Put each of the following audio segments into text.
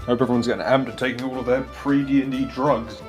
Hope everyone's getting amped at taking all of their pre-D&D drugs.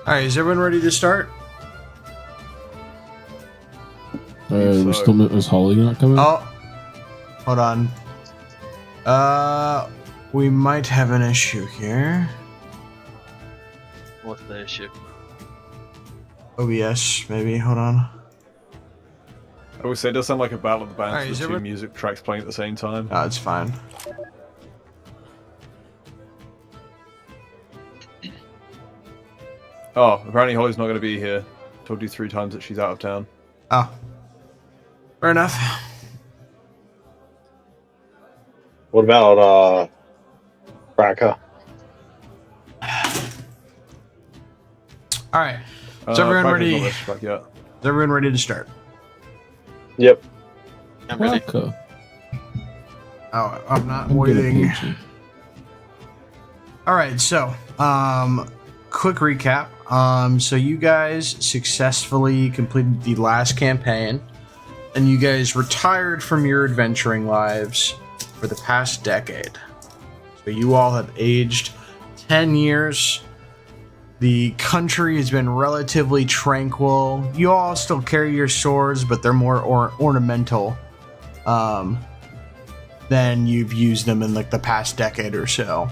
Alright, is everyone ready to start? We're still. Is Holly not coming? Oh, hold on. We might have an issue here. What's the issue? OBS, maybe. Hold on. I would say it does sound like a battle of the bands Alright, with is two everyone- music tracks playing at the same time. No, it's fine. Oh, apparently Holly's not going to be here. Told you 3 times that she's out of town. Oh. Fair enough. What about, Raka? Alright. Is everyone Cracker's ready? not messaged back yet. Is everyone ready to start? Yep. I'm ready. Raka. Oh, I'm not I'm gonna waiting. page you. Alright, so, quick recap. So you guys successfully completed the last campaign, and you guys retired from your adventuring lives for the past decade. So you all have aged 10 years. The country has been relatively tranquil. You all still carry your swords, but they're more ornamental than you've used them in like the past decade or so.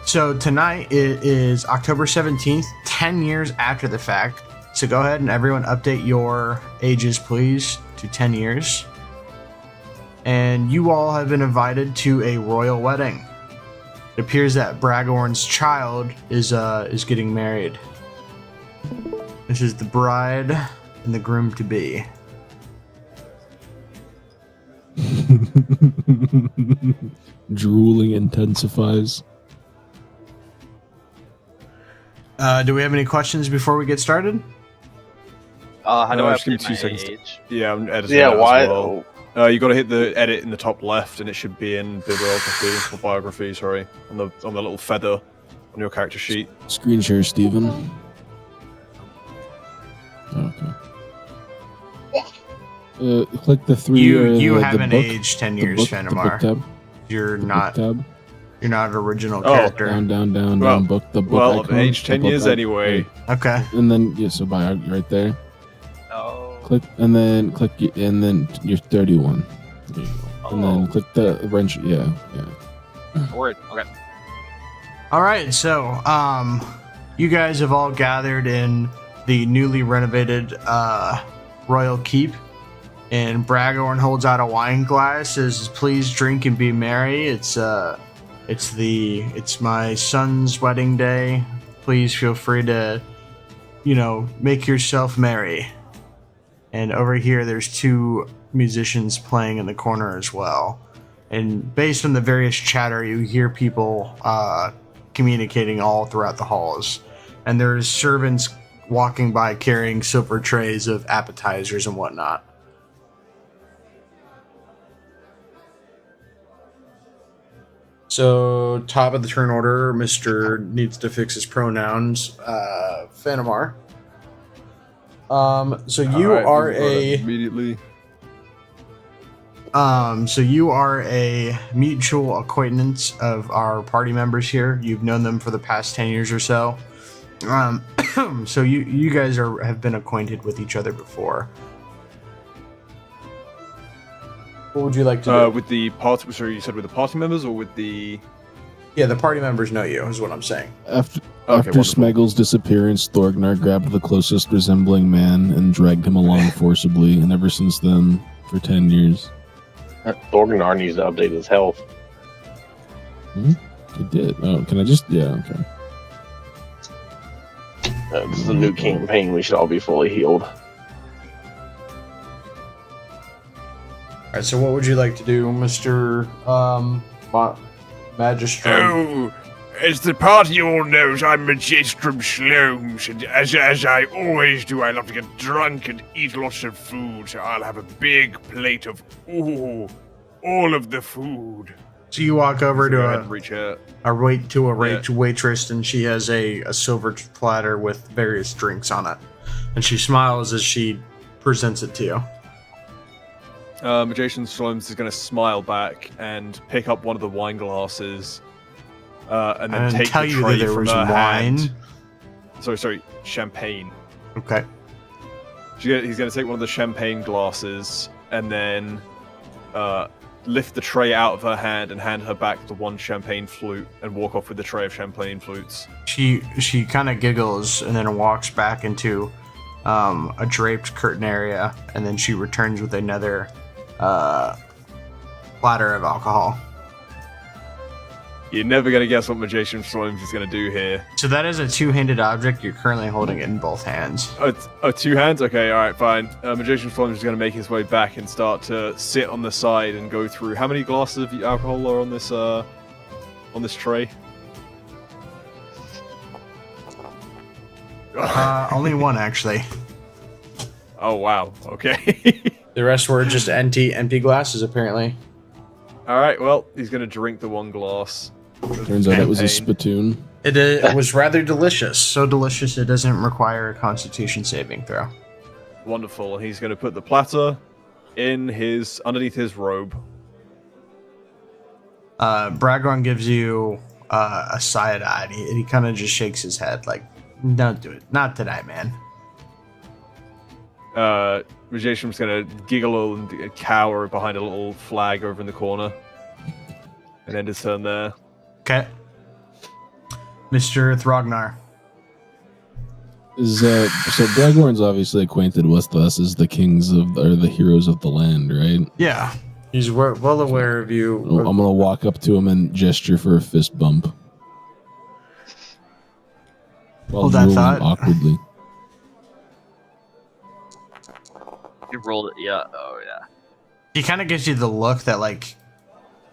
So tonight it is October 17th, 10 years after the fact. So go ahead and everyone update your ages, please, to 10 years. And you all have been invited to a royal wedding. It appears that Bragorn's child is getting married. This is the bride and the groom to be. Drooling intensifies. Do we have any questions before we get started? How do I just give me update 2 my seconds. age? Yeah, I'm editing Yeah, that why? as well. You got to hit the edit in the top left, and it should be in bibliography or biography. Sorry, on the little feather on your character sheet. Screen share, Steven. Okay. Click the three. You the haven't book, aged 10 the years, book, the book Fenimar. tab. You're The not. book tab. You're not an original Oh, character. Down, Well- book. The book Well, I've icon, aged the 10 book years icon. anyway. Okay. And then so by right there. Oh. Click and then and then you're 31. There you go. And then click the wrench. Yeah. Word. Okay. All right. So, you guys have all gathered in the newly renovated royal keep, and Bragorn holds out a wine glass. Says, "Please drink and be merry. It's my son's wedding day. Please feel free to, make yourself merry." And over here, there's 2 musicians playing in the corner as well. And based on the various chatter, you hear people communicating all throughout the halls. And there's servants walking by carrying silver trays of appetizers and whatnot. So, top of the turn order, Mr. needs to fix his pronouns, Fenimar. So you Alright, are we can go a... immediately. So you are a mutual acquaintance of our party members here. You've known them for the past 10 years or so. So you guys have been acquainted with each other before. What would you like to do? With the party, sorry, you said with the party members or with the... Yeah, the party members know you, is what I'm saying. After wonderful. Smeagol's disappearance, Thorgnar grabbed the closest resembling man and dragged him along forcibly, and ever since then, for 10 years. Thorgnar needs to update his health. He did. Oh, can I just... Yeah, okay. This is a new campaign. We should all be fully healed. Alright, so what would you like to do, Mr. Magistrate? Oh, as the party all knows, I'm Magistrum Slomes, and as I always do, I love to get drunk and eat lots of food, so I'll have a big plate of, all of the food. So you walk over Go ahead to and reach out. a waitress, and she has a silver platter with various drinks on it. And she smiles as she presents it to you. Magician Slomes is going to smile back and pick up one of the wine glasses, and then take tell the you tray that there from was her wine. hand. Sorry, champagne. Okay. He's going to take one of the champagne glasses and then lift the tray out of her hand and hand her back the one champagne flute and walk off with the tray of champagne flutes. She kind of giggles and then walks back into a draped curtain area, and then she returns with another platter of alcohol. You're never going to guess what Magician Slomes is going to do here. So that is a two-handed object. You're currently holding it in both hands. Oh, 2 hands? Okay, alright, fine. Magician Slomes is going to make his way back and start to sit on the side and go through... How many glasses of alcohol are on this tray? Only one, actually. Oh, wow. Okay. The rest were just empty glasses, apparently. Alright, well, he's going to drink the one glass. Turns out it was a Champagne. spittoon. It was rather delicious. So delicious it doesn't require a Constitution saving throw. Wonderful. He's going to put the platter underneath his robe. Bragorn gives you a side eye, and he kind of just shakes his head like, "Don't do it, not today, man." Majesham's going to giggle and cower behind a little flag over in the corner, and end his turn there. Okay, Mr. Thrognar. So Bragorn's obviously acquainted with us as the kings or the heroes of the land, right? Yeah, he's well aware of you. I'm gonna walk up to him and gesture for a fist bump. While Hold that drooling thought. awkwardly. You rolled it. Yeah. Oh, yeah. He kind of gives you the look that like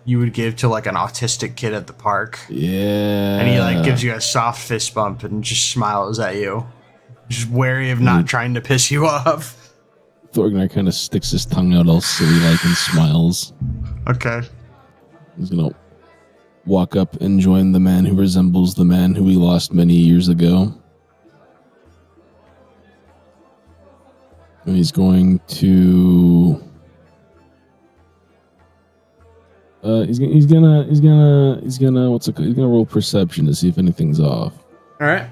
you would give to like an autistic kid at the park, Yeah. and he like gives you a soft fist bump and just smiles at you, just wary of not trying to piss you off. Thorgnar kind of sticks his tongue out all silly like and smiles. Okay. He's gonna walk up and join the man who resembles the man who we lost many years ago. And he's going to. He's gonna roll perception to see if anything's off. All right.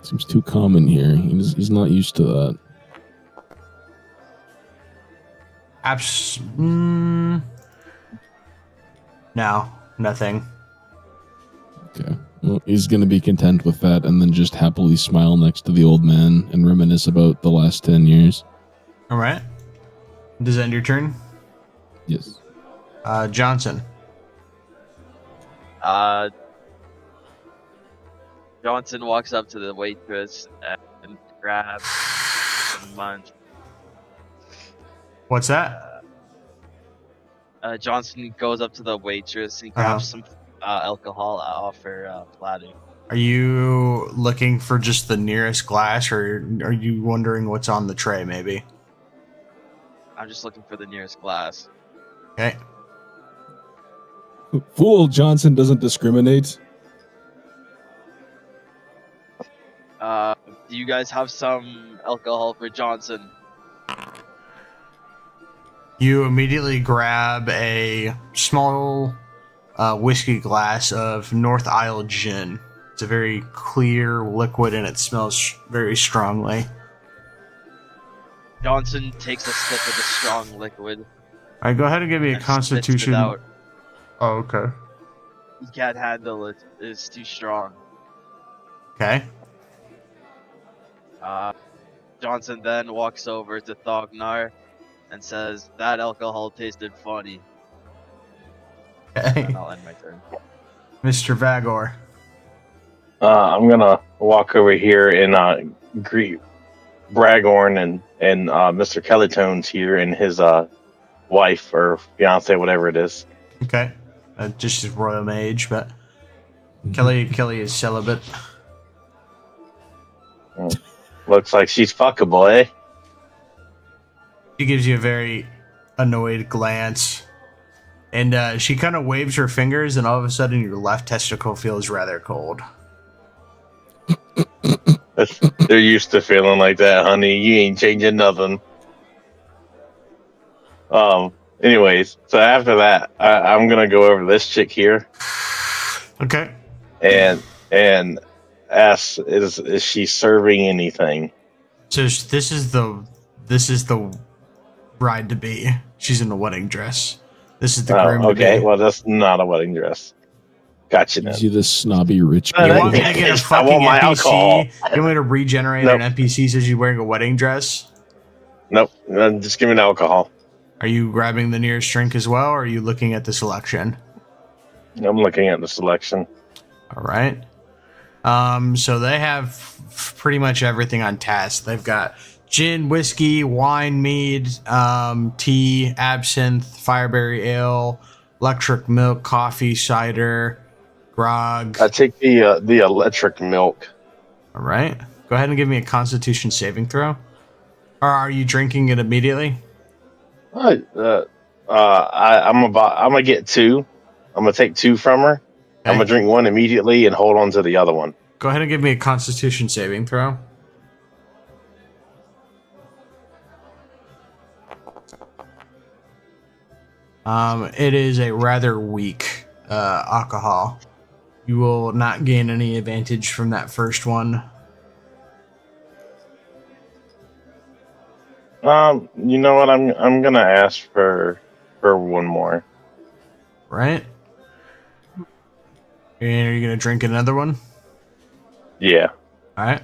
Seems too common here. He's not used to that. No, nothing. Okay. Well, he's going to be content with that and then just happily smile next to the old man and reminisce about the last 10 years. All right. Does that end your turn? Yes. Johnson. Johnson walks up to the waitress and grabs some munch. What's that? Johnson goes up to the waitress and grabs some alcohol off her platter. Are you looking for just the nearest glass, or are you wondering what's on the tray, maybe? I'm just looking for the nearest glass. Okay. Fool, Johnson doesn't discriminate. Do you guys have some alcohol for Johnson? You immediately grab a small whiskey glass of North Isle gin. It's a very clear liquid and it smells very strongly. Johnson takes a sip of the strong liquid. All right, go ahead and give me a and spits it Constitution. out. Oh, okay. He can't handle it. It's too strong. Okay. Johnson then walks over to Thognar and says, "That alcohol tasted funny." Okay. And I'll end my turn. Mr. Vagor. I'm gonna walk over here and greet Bragorn and Mr. Kellytones here and his wife or fiance, whatever it is. Okay. Just his royal mage, but Kelly is celibate. Looks like she's fuckable, eh? She gives you a very annoyed glance. And she kind of waves her fingers, and all of a sudden your left testicle feels rather cold. They're used to feeling like that, honey. You ain't changing nothing. Anyways, so after that, I'm gonna go over to this chick here Okay. and ask, is she serving anything? So this is the bride to be. She's in a wedding dress. This is the groom to okay. be. Well, that's not a wedding dress. Gotcha. Then. Is he the snobby rich You guy? want me to get a I fucking want my NPC? alcohol. You want me to regenerate Nope. an NPC says you're wearing a wedding dress? Nope. Just give me the alcohol. Are you grabbing the nearest drink as well, or are you looking at the selection? I'm looking at the selection. All right. So they have pretty much everything on task. They've got gin, whiskey, wine, mead, tea, absinthe, fireberry ale, electric milk, coffee, cider, grog. I take the electric milk. All right. Go ahead and give me a Constitution saving throw. Or are you drinking it immediately? I'm gonna get 2. I'm gonna take 2 from her. I'm gonna drink one immediately and hold on to the other one. Go ahead and give me a Constitution saving throw. It is a rather weak alcohol. You will not gain any advantage from that first one. You know what? I'm gonna ask for one more. Right? And are you gonna drink another one? Yeah. All right.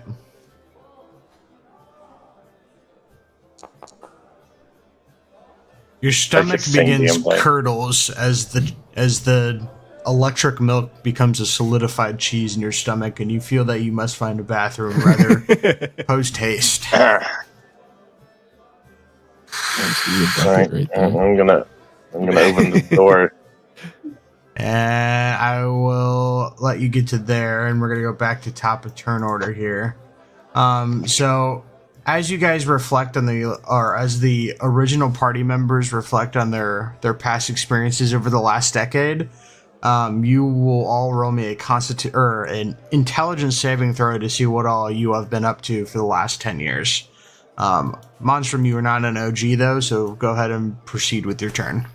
Your stomach the same begins damn thing. curdles as the electric milk becomes a solidified cheese in your stomach, and you feel that you must find a bathroom rather post haste. All right. Right there. I'm gonna open the door. And I will let you get to there, and we're gonna go back to top of turn order here. So as you guys reflect on as the original party members reflect on their past experiences over the last decade, you will all roll me an intelligence saving throw to see what all you have been up to for the last 10 years. Monstrum, you are not an OG though, so go ahead and proceed with your turn.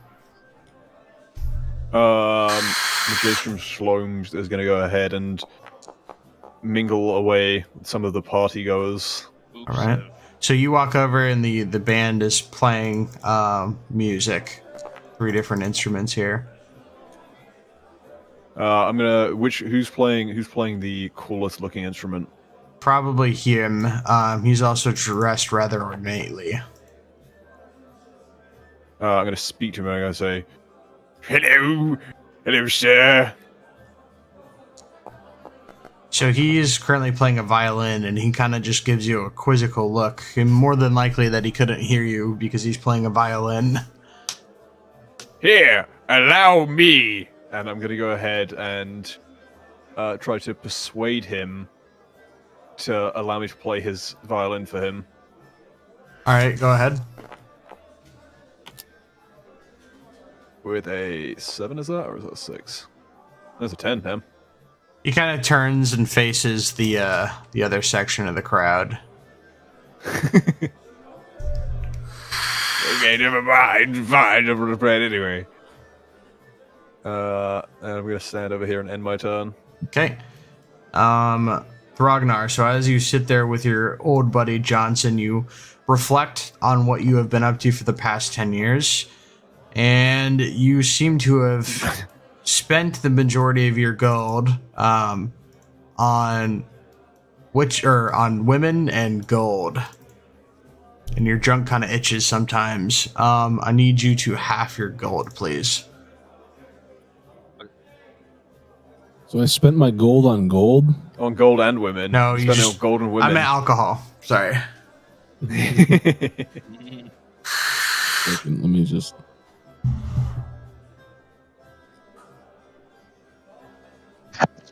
Magistrum Shlomes is going to go ahead and mingle away with some of the party goers. Oops. All right. So you walk over and the band is playing music, 3 different instruments here. Who's playing the coolest looking instrument? Probably him. He's also dressed rather ornately. I'm going to speak to him and I'm going to say, Hello, sir. So he is currently playing a violin, and he kind of just gives you a quizzical look. And more than likely that he couldn't hear you because he's playing a violin. Here, allow me. and I'm going to go ahead and try to persuade him to allow me to play his violin for him. All right, go ahead. With a 7, is that? Or is that a 6? That's a 10, damn. He kind of turns and faces the other section of the crowd. Okay, never mind. Fine, I'm gonna play it anyway. And I'm going to stand over here and end my turn. Okay. Thrognar, so as you sit there with your old buddy Johnson, you reflect on what you have been up to for the past 10 years, and you seem to have spent the majority of your gold on women and gold. And your junk kind of itches sometimes. I need you to half your gold, please. So I spent my gold on gold. On gold and women. No, you spending just- on gold and women. I meant alcohol. Sorry. Second, let me just.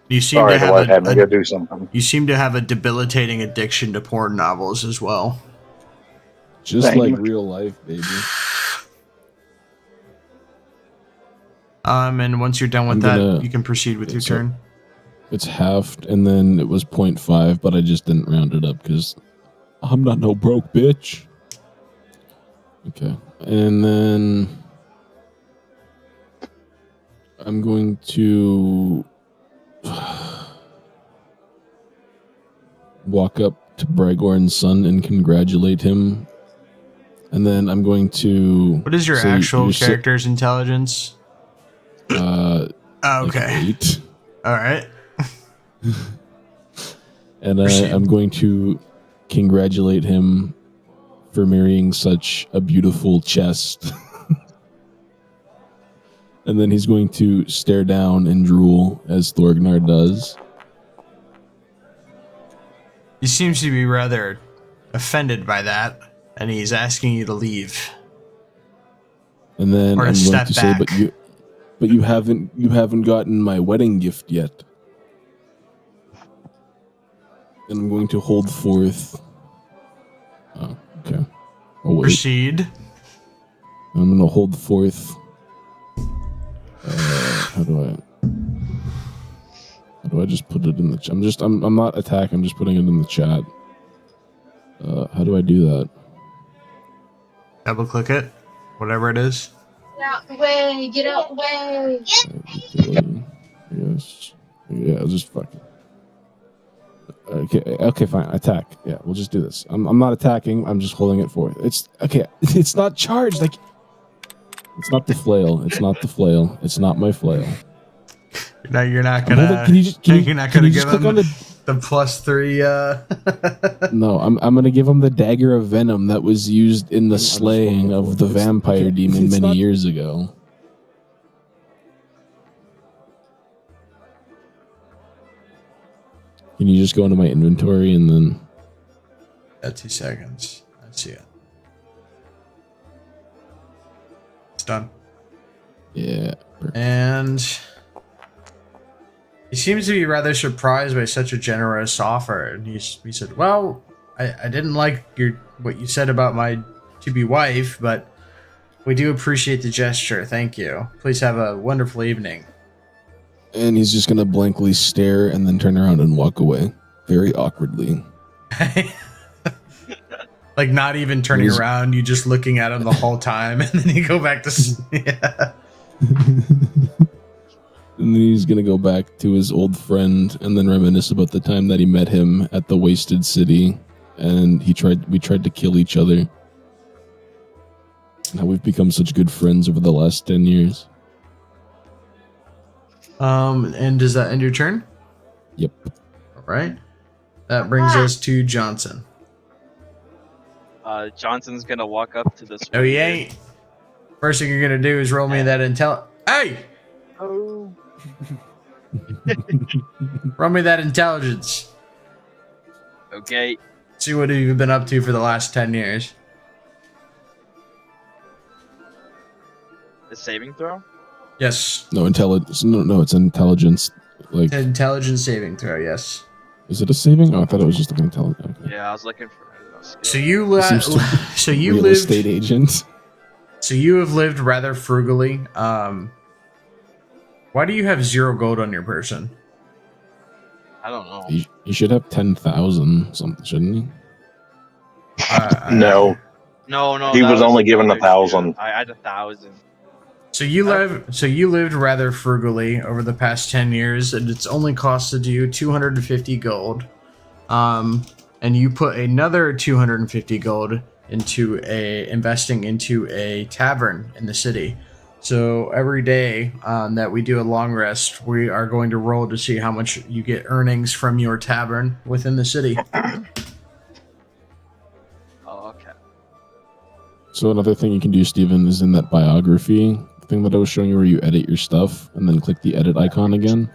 You seem Sorry, to the have wife had me go do something. You seem to have a debilitating addiction to porn novels as well. Just Thank like you. real life, baby. And once you're done with that, you can proceed with your so- turn. It's halved, and then it was 0.5, but I just didn't round it up because I'm not no broke bitch. Okay, and then I'm going to walk up to Bragorn's son and congratulate him. And then I'm going to... What is your say actual you're si- character's intelligence? like Okay. 8. All right. And Proceed. I'm going to congratulate him for marrying such a beautiful chest. And then he's going to stare down and drool as Thorgnar does. He seems to be rather offended by that, and he's asking you to leave. And then Or I'm to going step to say, back. but you haven't gotten my wedding gift yet. And I'm going to hold forth. Oh, okay. Oh, wait. Proceed. I'm going to hold forth. How How do I just put it in the chat? I'm not attacking, I'm just putting it in the chat. How do I do that? Double click it, whatever it is. Get out the way! Get out the way! Yes. Yeah, I'll just fucking. Okay, fine. Attack. Yeah, we'll just do this. I'm not attacking. I'm just holding it forth. It's okay. It's not charged. Like, it's not the flail. It's not the flail. It's not my flail. No, you're not gonna. You're not gonna give him the +3. No, I'm gonna give him the dagger of venom that was used in the slaying of the vampire demon many years ago. Can you just go into my inventory and then? 2 seconds. Let's see it. It's done. Yeah. And he seems to be rather surprised by such a generous offer. And he said, "Well, I didn't like what you said about my to-be wife, but we do appreciate the gesture. Thank you. Please have a wonderful evening." And he's just gonna blankly stare and then turn around and walk away, very awkwardly. Like not even turning around, you just looking at him the whole time, and then you go back to yeah. And then he's gonna go back to his old friend and then reminisce about the time that he met him at the Wasted City, and we tried to kill each other. And how we've become such good friends over the last 10 years. And does that end your turn? Yep. All right. That brings us to Johnson. Johnson's gonna walk up to this. No, he ain't. First thing you're gonna do is roll me that intel. Hey! Oh. Roll me that intelligence. Okay. See what you've been up to for the last 10 years. A saving throw? Yes. No intelligence. No, it's intelligence. Like, Intelligence saving throw, yes. is it a saving? Oh, I thought it was just like an intelligence. Okay. Yeah, I was looking for a skill. So you Real lived estate agent. So you have lived rather frugally. Why do you have 0 gold on your person? I don't know. You should have 10,000 something, shouldn't he? No. No. He that was only given another 1,000. dude. I had 1,000. So you lived rather frugally over the past 10 years, and it's only costed you 250 gold. And you put another 250 gold into investing into a tavern in the city. So every day that we do a long rest, we are going to roll to see how much you get earnings from your tavern within the city. Oh, okay. So another thing you can do, Steven, is in that biography thing that I was showing you where you edit your stuff and then click the edit icon again.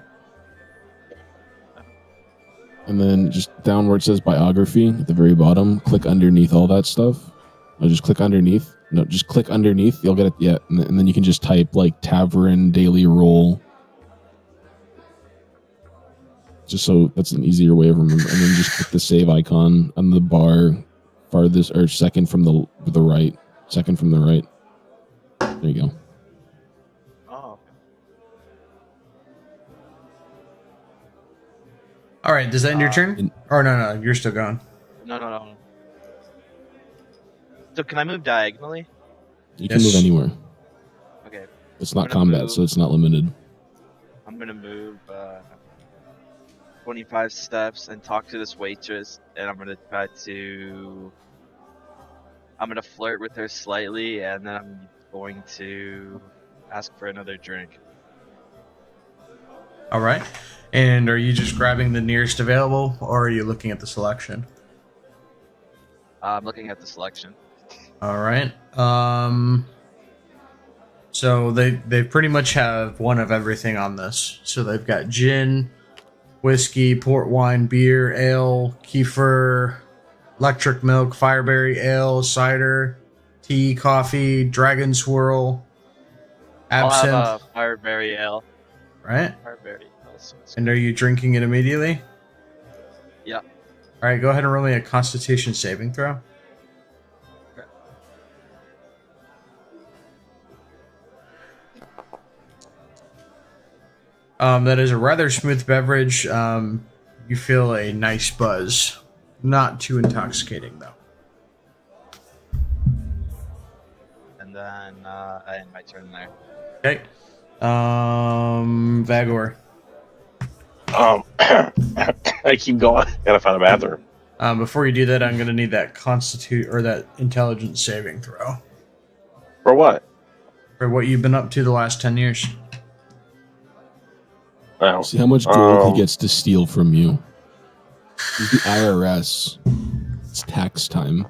And then just down where it says biography at the very bottom, click underneath all that stuff. No, just click underneath. No, just click underneath. You'll get it. Yeah. And then you can just type like tavern daily roll. Just so that's an easier way of remembering. And then just click the save icon on the bar farthest or second from the right. Second from the right. There you go. Oh. All right, does that end your turn? Or no, you're still going. No. So can I move diagonally? You can move anywhere. Okay. It's not combat, so it's not limited. I'm gonna move 25 steps and talk to this waitress, and I'm gonna flirt with her slightly, and then I'm going to ask for another drink. All right. And are you just grabbing the nearest available, or are you looking at the selection? I'm looking at the selection. All right. So they pretty much have one of everything on this. So they've got gin, whiskey, port wine, beer, ale, kefir, electric milk, fireberry ale, cider, tea, coffee, dragon swirl, absinthe. I'll have a fireberry ale. Right? Fireberry ale. And are you drinking it immediately? Yeah. All right, go ahead and roll me a Constitution saving throw. That is a rather smooth beverage. You feel a nice buzz. Not too intoxicating, though. And then I end my turn there. Okay. Vagor. I keep going. Gotta find a bathroom. Before you do that, I'm gonna need that constitute or that intelligence saving throw For what? for what you've been up to the last 10 years. Oh. See how much gold he gets to steal from you. He's the IRS. It's tax time.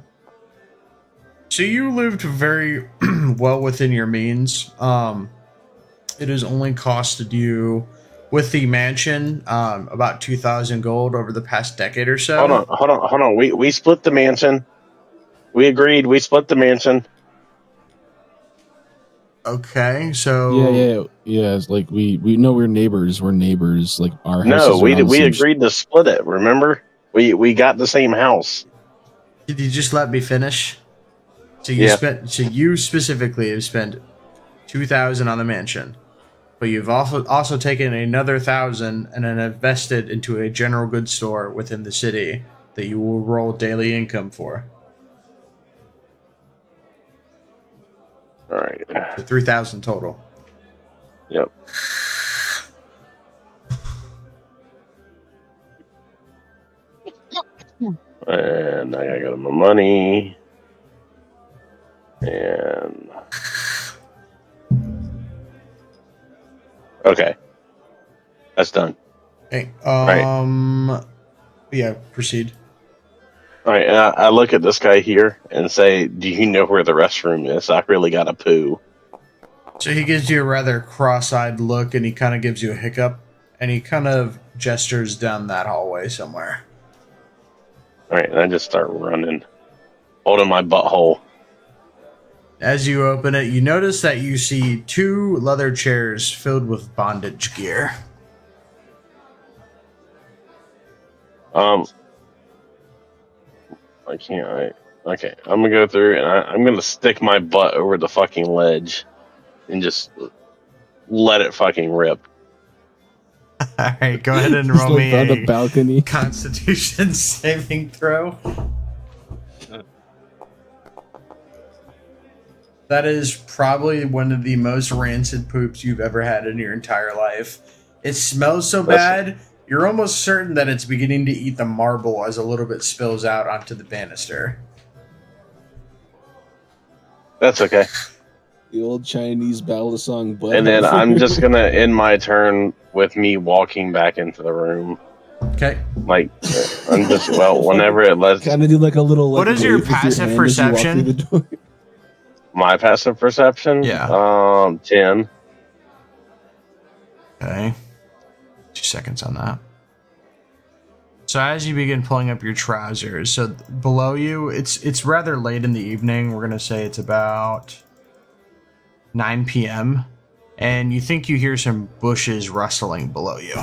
So you lived very well within your means. It has only costed you, with the mansion, about 2,000 gold over the past decade or so. Hold on. We split the mansion. We agreed. We split the mansion. Okay, so Yeah. It's like we know we're neighbors. We're neighbors. Like our No, houses. we agreed to split it. Remember? We got the same house. did you just let me finish? So you specifically have spent 2,000 on the mansion, but you've also taken another 1,000 and then invested into a general goods store within the city that you will roll daily income for. All right. So 3,000 total. Yep. And I gotta go to my money. And okay, that's done. Okay. Right. Yeah. Proceed. All right, and I look at this guy here and say, "Do you know where the restroom is? I really gotta poo." So he gives you a rather cross-eyed look, and he kind of gives you a hiccup, and he kind of gestures down that hallway somewhere. All right, and I just start running, holding my butthole. As you open it, you notice that you see 2 leather chairs filled with bondage gear. I can't. Okay, I'm gonna go through and I'm gonna stick my butt over the fucking ledge and just let it fucking rip. All right, go ahead and He's roll like me on the a balcony. Constitution saving throw. That is probably one of the most rancid poops you've ever had in your entire life. It smells so bad, you're almost certain that it's beginning to eat the marble as a little bit spills out onto the banister. That's okay. The old Chinese ballad song, but And then I'm just gonna end my turn with me walking back into the room. Okay. Like I'm just whenever it lets kind of do like a little. Like, What is your wave with passive hand as you walk perception? through the door. my passive perception. Yeah. 10. Okay. 2 seconds on that. So as you begin pulling up your trousers, so below you, it's rather late in the evening. We're gonna say it's about 9 p.m. and you think you hear some bushes rustling below you.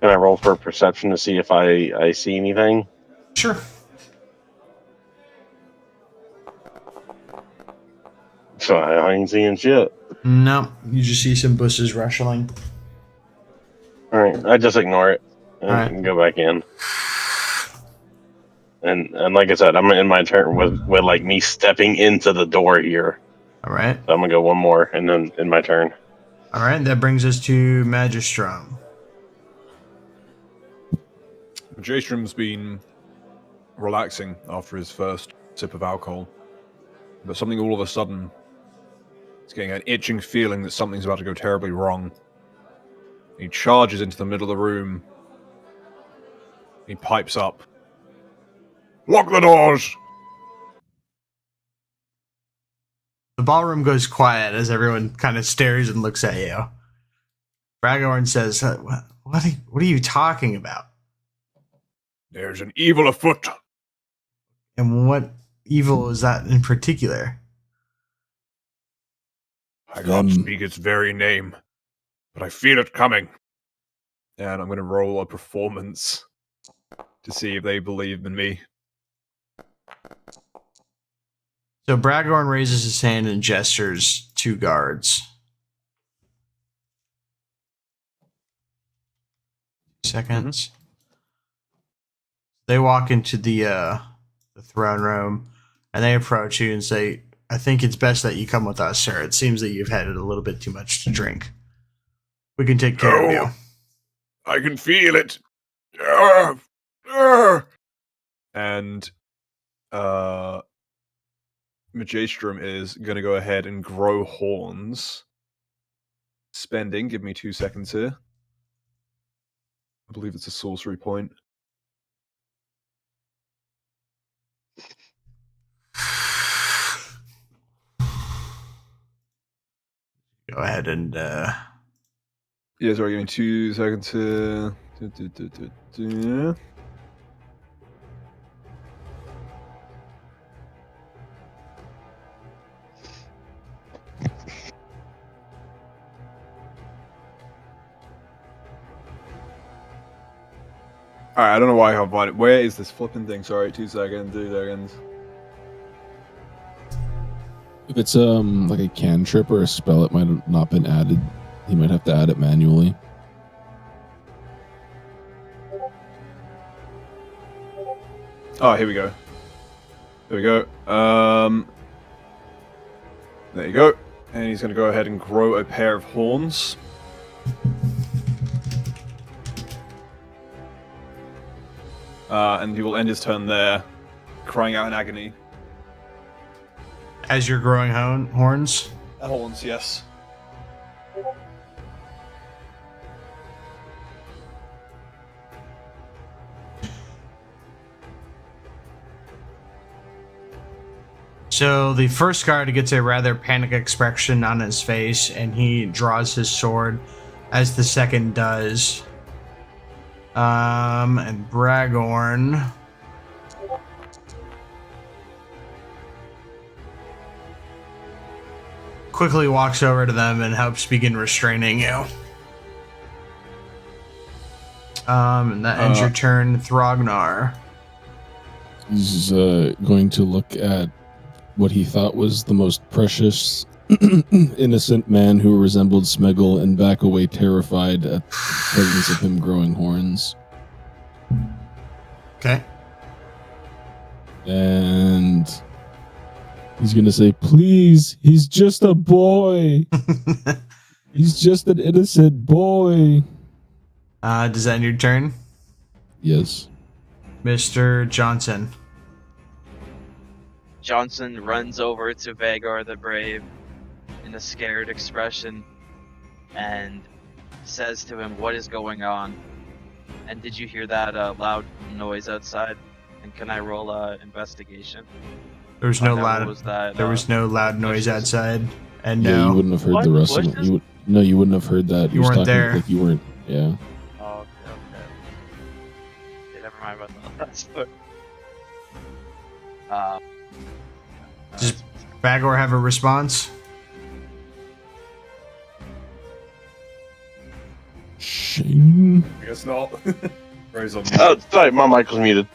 Can I roll for perception to see if I see anything? Sure. So I ain't seeing shit. No, you just see some bushes rustling. All right, I just ignore it and All right. go back in. And like I said, I'm in my turn with like me stepping into the door here. All right. So I'm gonna go one more and then in my turn. All right. That brings us to Magistrom. Jastrom's been relaxing after his first sip of alcohol, but something all of a sudden, he's getting an itching feeling that something's about to go terribly wrong. He charges into the middle of the room. He pipes up. Lock the doors! The ballroom goes quiet as everyone kind of stares and looks at you. Bragorn says, what are you talking about? There's an evil afoot. And what evil is that in particular? I can't speak its very name, but I feel it coming. And I'm going to roll a performance to see if they believe in me. So Bragorn raises his hand and gestures 2 guards. seconds. They walk into the throne room, and they approach you and say, "I think it's best that you come with us, sir. It seems that you've had a little bit too much to drink. We can take care of you." I can feel it. And Majestrum is going to go ahead and grow horns. Spending, give me 2 seconds here. I believe it's a sorcery point. Go ahead and Yeah, sorry, give me 2 seconds here. Alright, I don't know why I can't find it. Where is this flipping thing? Sorry, 2 seconds, 2 seconds. If it's like a cantrip or a spell, it might have not been added. He might have to add it manually. Oh, here we go. There we go. There you go. And he's going to go ahead and grow a pair of horns. And he will end his turn there, crying out in agony. as you're growing horns. Horns, yes. So the first guard gets a rather panic expression on his face, and he draws his sword, as the second does. And Bragorn quickly walks over to them and helps begin restraining you. And that ends your turn, Thrognar. He's going to look at what he thought was the most precious, innocent man who resembled Smeggle and back away terrified at the presence of him growing horns. Okay. And he's going to say, please, he's just a boy. He's just an innocent boy. Does that end your turn? Yes. Mr. Johnson. Johnson runs over to Vagar the Brave in a scared expression and says to him, "What is going on? And did you hear that loud noise outside? And can I roll investigation?" There was no What loud. was that, There was no loud noise bushes? outside, and Yeah, you no. wouldn't have heard What? the rustling. Bushes? You wouldn't have heard that. You He was weren't talking there. Like you weren't. Yeah. Oh, okay. Okay, never mind about that story. Does Bagor have a response? Shing. I guess not. Ray's on Oh, sorry, my mic was muted.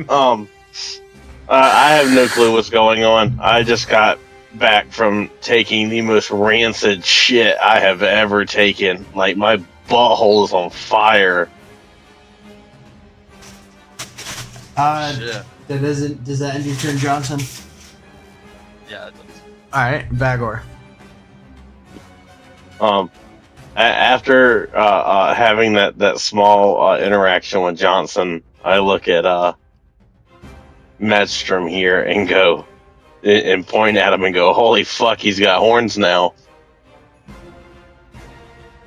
I have no clue what's going on. I just got back from taking the most rancid shit I have ever taken. Like, my butthole is on fire. Shit. That doesn't. Does that end your turn, Johnson? Yeah, it does. All right, Bagor. After having that small interaction with Johnson, I look at Medstrom here and go and point at him and go, "Holy fuck, he's got horns now!"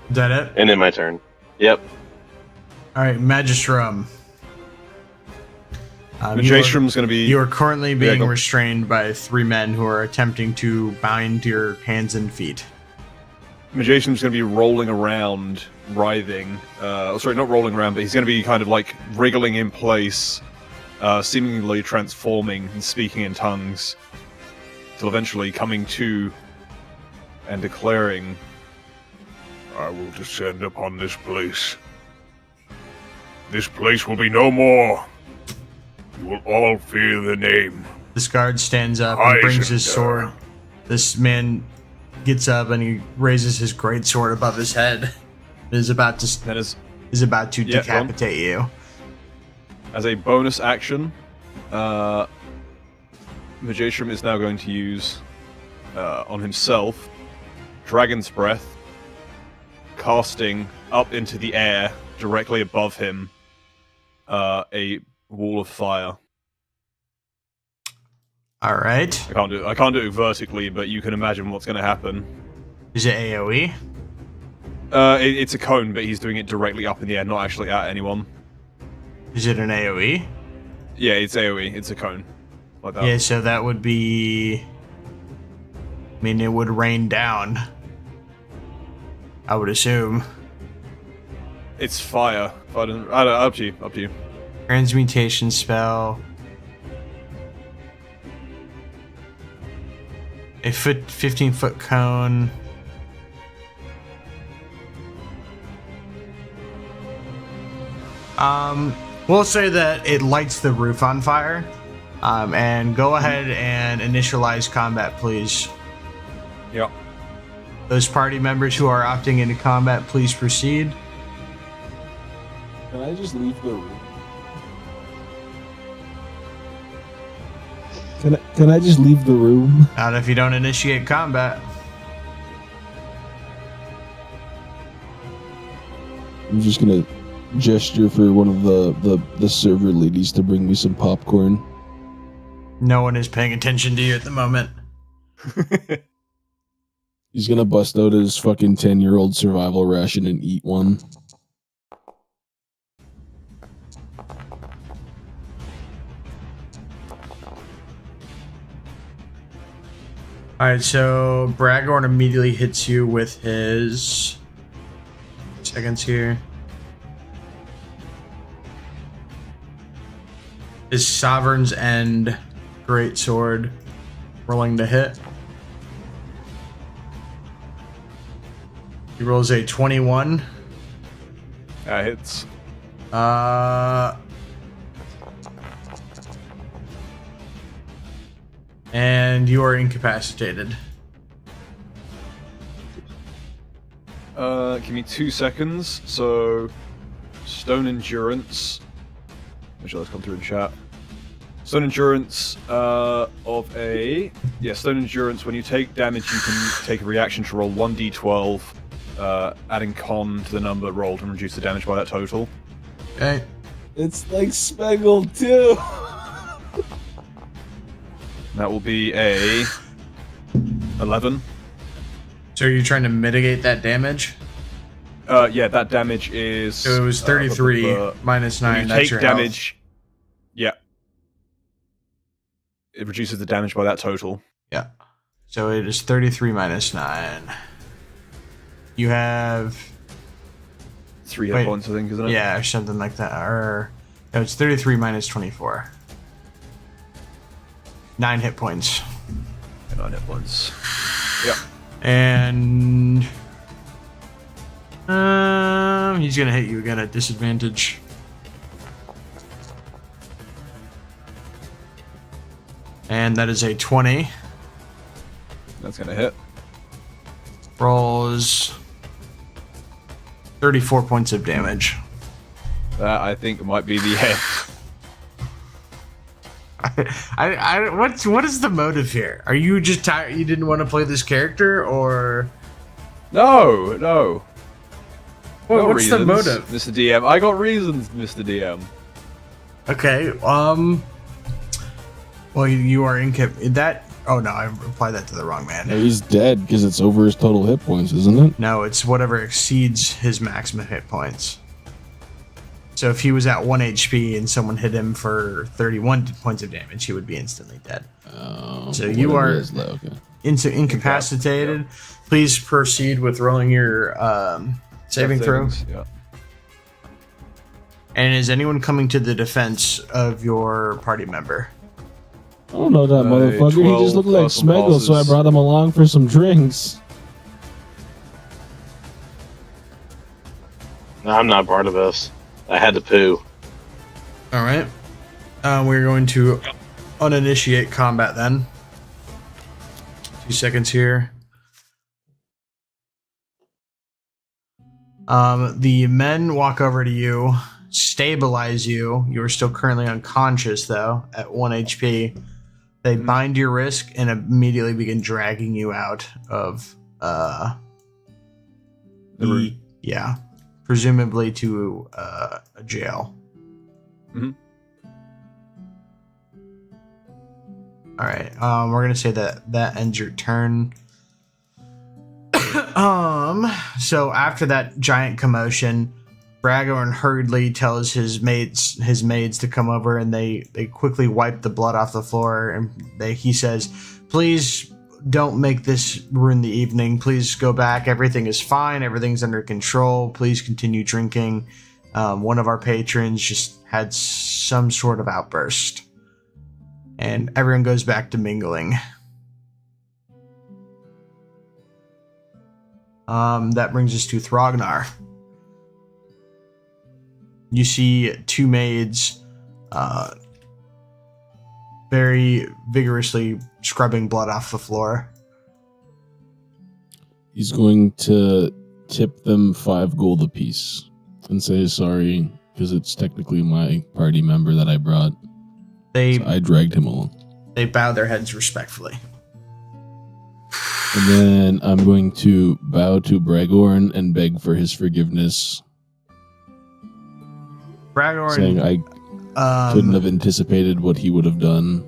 Is that it? And then my turn. Yep. All right, Magistrum. Majestrum's going to be... You are currently being go. restrained by 3 men who are attempting to bind your hands and feet. Majestrum's going to be rolling around, writhing. Sorry, not rolling around, but he's going to be kind of like wriggling in place, seemingly transforming and speaking in tongues, till eventually coming to and declaring, I will descend upon this place. This place will be no more. You will all fear the name. This guard stands up and brings his Eisenhower. sword. This man gets up and he raises his great sword above his head. Is about to. then as is about to Yeah, go on. decapitate you. As a bonus action, Majestrum is now going to use on himself Dragon's Breath, casting up into the air directly above him a wall of fire. All right. I can't do it vertically, but you can imagine what's going to happen. Is it AoE? It's a cone, but he's doing it directly up in the air, not actually at anyone. Is it an AoE? Yeah, it's AoE. It's a cone. Like that. Yeah, so that would be... I mean, it would rain down. I would assume. It's fire. I don't know, up to you. Up to you. Transmutation spell. A 15-foot cone. We'll say that it lights the roof on fire. And go ahead and initialize combat, please. Yep. Those party members who are opting into combat, please proceed. Can I just leave the room? Can I just leave the room? Not if you don't initiate combat. I'm just gonna gesture for one of the server ladies to bring me some popcorn. No one is paying attention to you at the moment. He's gonna bust out his fucking 10-year-old survival ration and eat one. Alright, so Bragorn immediately hits you with his... Seconds here. His Sovereign's End Greatsword. Rolling to hit. He rolls a 21. Hits. And you are incapacitated. Give me 2 seconds. So, Stone Endurance. Make sure that's come through in chat. Stone Endurance of a... Yeah, Stone Endurance, when you take damage, you can take a reaction to roll 1d12, adding con to the number rolled and reduce the damage by that total. Okay. It's like Speggle too. That will be a 11. So are you trying to mitigate that damage? Yeah, that damage is... So it was 33 minus 9. When you That's take your damage... Yeah. It reduces the damage by that total. health. Yeah. So it is 33 minus 9. You have... 3 hit Wait. points, I think, isn't it? Yeah, or something like that. Or... No, it's 33 minus 24. 9 hit points. 9 hit points. Yep. And... he's gonna hit you again at disadvantage. And that is a 20. That's gonna hit. Rolls 34 points of damage. That, I think, might be the end. What is the motive here? Are you just tired? You didn't want to play this character, or No! Well, No what's the reasons, motive? Mr. DM. I got reasons, Mr. DM. Okay, well, you are that. Oh no, I applied that to the wrong man. No, he's dead because it's over his total hit points, isn't it? No, it's whatever exceeds his maximum hit points. So if he was at 1 HP and someone hit him for 31 points of damage, he would be instantly dead. So you whatever are it is, though, okay. incapacitated. Please proceed with rolling your saving throw. Yeah. And is anyone coming to the defense of your party member? I don't know that motherfucker. He 12 just looked like plus some Smeggle, so I bosses. brought him along for some drinks. No, I'm not part of this. I had to poo. All right. We're going to uninitiate combat then. 2 seconds here. The men walk over to you, stabilize you. You are still currently unconscious, though, at 1 HP. They bind your wrist and immediately begin dragging you out of presumably to a jail. Mhm. All right. We're gonna say that ends your turn. So after that giant commotion, Bragorn hurriedly tells his maids to come over, and they quickly wipe the blood off the floor, and he says, "Please don't make this ruin the evening. Please go back. Everything is fine. Everything's under control. Please continue drinking." One of our patrons just had some sort of outburst, and everyone goes back to mingling. That brings us to Thrognar. You see two maids very vigorously scrubbing blood off the floor. He's going to tip them 5 gold apiece and say sorry, because it's technically my party member that I brought. So I dragged him along. They bow their heads respectfully. And then I'm going to bow to Bragorn and beg for his forgiveness. Bragorn, saying I couldn't have anticipated what he would have done.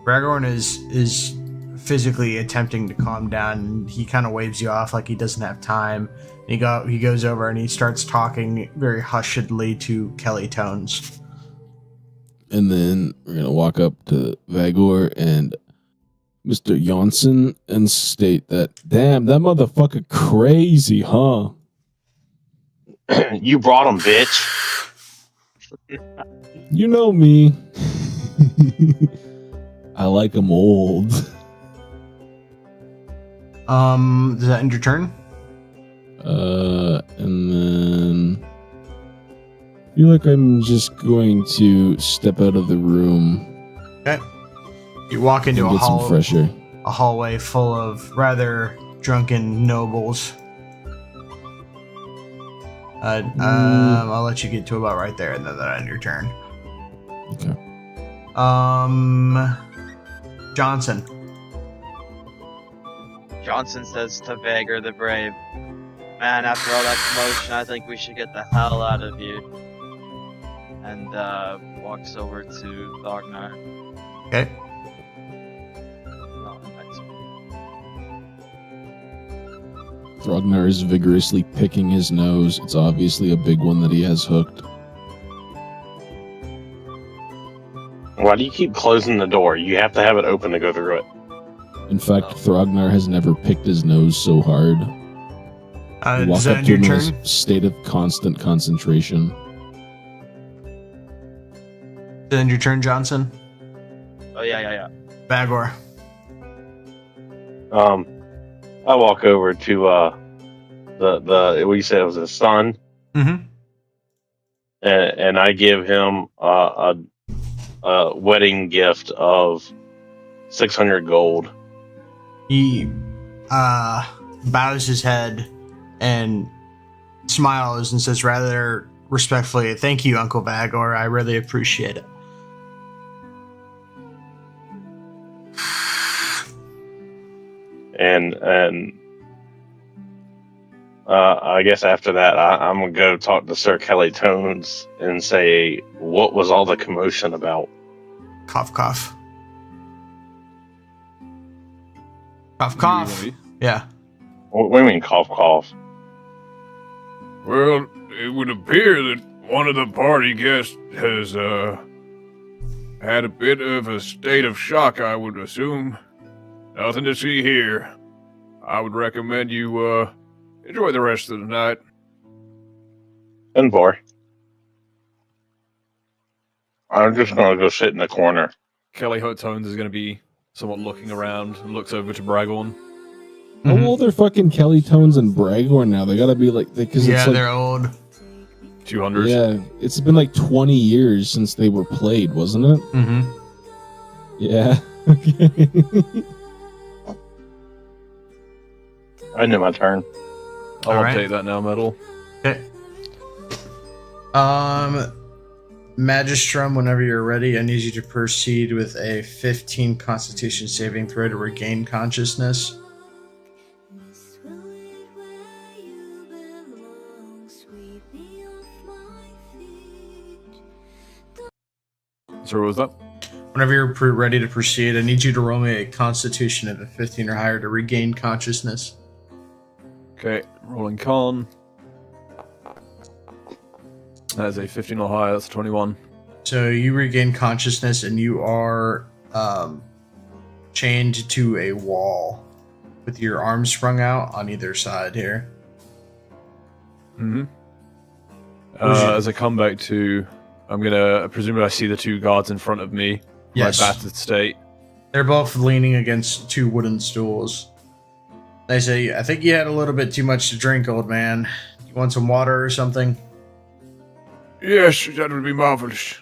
Bragorn is physically attempting to calm down, and he kind of waves you off like he doesn't have time. He goes over and he starts talking very hushedly to Kelly Tones. And then we're going to walk up to Vagor and Mr. Janssen and state that, damn, that motherfucker crazy, huh? You brought him, bitch. You know me. I like him old. Does that end your turn? And then I feel like I'm just going to step out of the room. Okay. You walk into and get some fresh air. A hallway full of rather drunken nobles. I'll let you get to about right there, and then that'll end your turn. Okay. Johnson. Johnson says to Vagar the Brave, "Man, after all that commotion, I think we should get the hell out of here." And walks over to Thognar. Okay. Thrognar is vigorously picking his nose. It's obviously a big one that he has hooked. Why do you keep closing the door? You have to have it open to go through it. In fact, Thrognar has never picked his nose so hard. Does that end your turn? In a state of constant concentration. Does that end your turn, Johnson? Oh, yeah. Bagor. I walk over to the what you said was his son, Mm-hmm. and I give him a wedding gift of 600 gold. He bows his head and smiles and says rather respectfully, "Thank you, Uncle Bagor. I really appreciate it." And I guess after that, I'm gonna go talk to Sir Kelly Tones and say, what was all the commotion about? Cough, cough. Cough, cough. Yeah. What do you mean, cough, cough? Well, it would appear that one of the party guests has had a bit of a state of shock, I would assume. Nothing to see here. I would recommend you enjoy the rest of the night. And boy, I'm just gonna go sit in the corner. Kelly Tones is going to be somewhat looking around and looks over to Bragorn. How old are fucking Kelly Tones and Bragorn now? They gotta be like, because Yeah, it's like, they're old. 200. yeah, it's been like 20 years since they were played, wasn't it? Mm-hmm. Yeah. Okay. I know my turn. I'll All right. update that now, Metal. Okay. Magistrum, whenever you're ready, I need you to proceed with a 15 Constitution saving throw to regain consciousness. So what was that? Whenever you're ready to proceed, I need you to roll me a Constitution of a 15 or higher to regain consciousness. Okay, rolling con. That is a 15 or higher, that's 21. So you regain consciousness and you are chained to a wall with your arms sprung out on either side here. Mm-hmm. As I come back to, I'm gonna presume I see the two guards in front of me. Yes. My battered state. They're both leaning against two wooden stools. They say, I think you had a little bit too much to drink, old man. You want some water or something? Yes, that would be marvelous.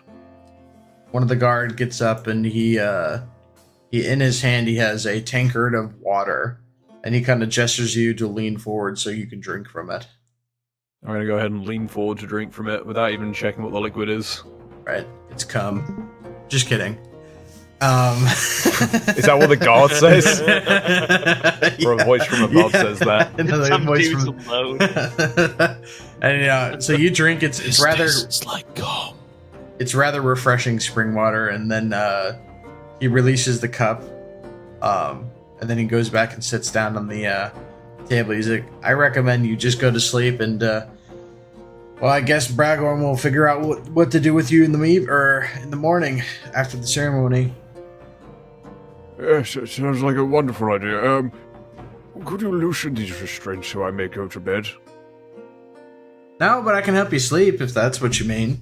One of the guard gets up and he in his hand he has a tankard of water, and he kind of gestures you to lean forward so you can drink from it. I'm gonna go ahead and lean forward to drink from it without even checking what the liquid is. Right, it's cum. Just kidding. Is that what the guard says? Or a voice from above says that? Another Some voice dude's from... load. And so you drink. It's rather. It's like cum. It's rather refreshing spring water, and then he releases the cup, and then he goes back and sits down on the table. He's like, I recommend you just go to sleep, and well, I guess Bragorn will figure out what to do with you in the morning after the ceremony. Yes, it sounds like a wonderful idea. Could you loosen these restraints so I may go to bed? No, but I can help you sleep if that's what you mean.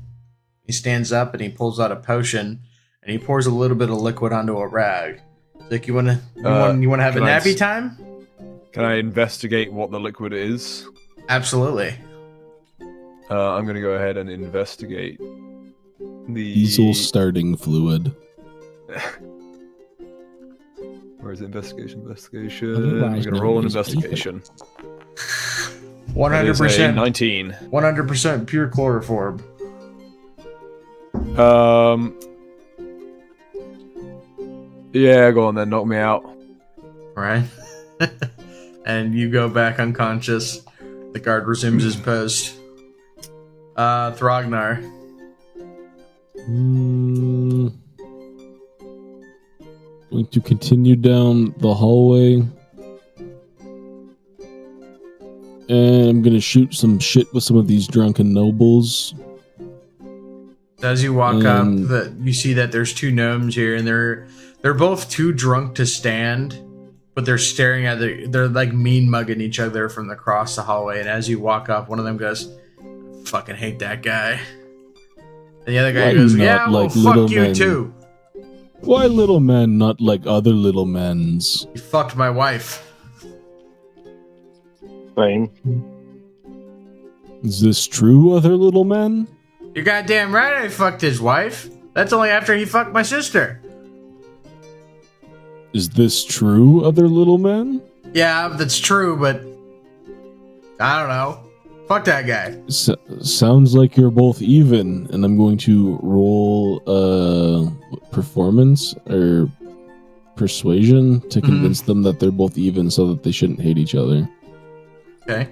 He stands up and he pulls out a potion and he pours a little bit of liquid onto a rag. He's like, you want to have a nappy time? Can I investigate what the liquid is? Absolutely. I'm gonna go ahead and investigate the Diesel starting fluid. Where is it? Investigation. I'm gonna roll an investigation. 100%. 19. 100% pure chloroform. Yeah, go on then. Knock me out. Right. And you go back unconscious. The guard resumes his post. Thrognar. Going to continue down the hallway. And I'm gonna shoot some shit with some of these drunken nobles. As you walk up, you see that there's two gnomes here, and they're both too drunk to stand, but they're staring at they're like mean mugging each other from across the hallway. And as you walk up, one of them goes, "Fucking hate that guy." And the other guy goes, "Yeah, well, fuck you too." Why little men, not like other little men's? You fucked my wife. Same. Is this true, other little men? You're goddamn right I fucked his wife. That's only after he fucked my sister. Is this true, other little men? Yeah, that's true, but I don't know. Fuck that guy. Sounds like you're both even, and I'm going to roll performance or persuasion to convince them that they're both even so that they shouldn't hate each other. Okay.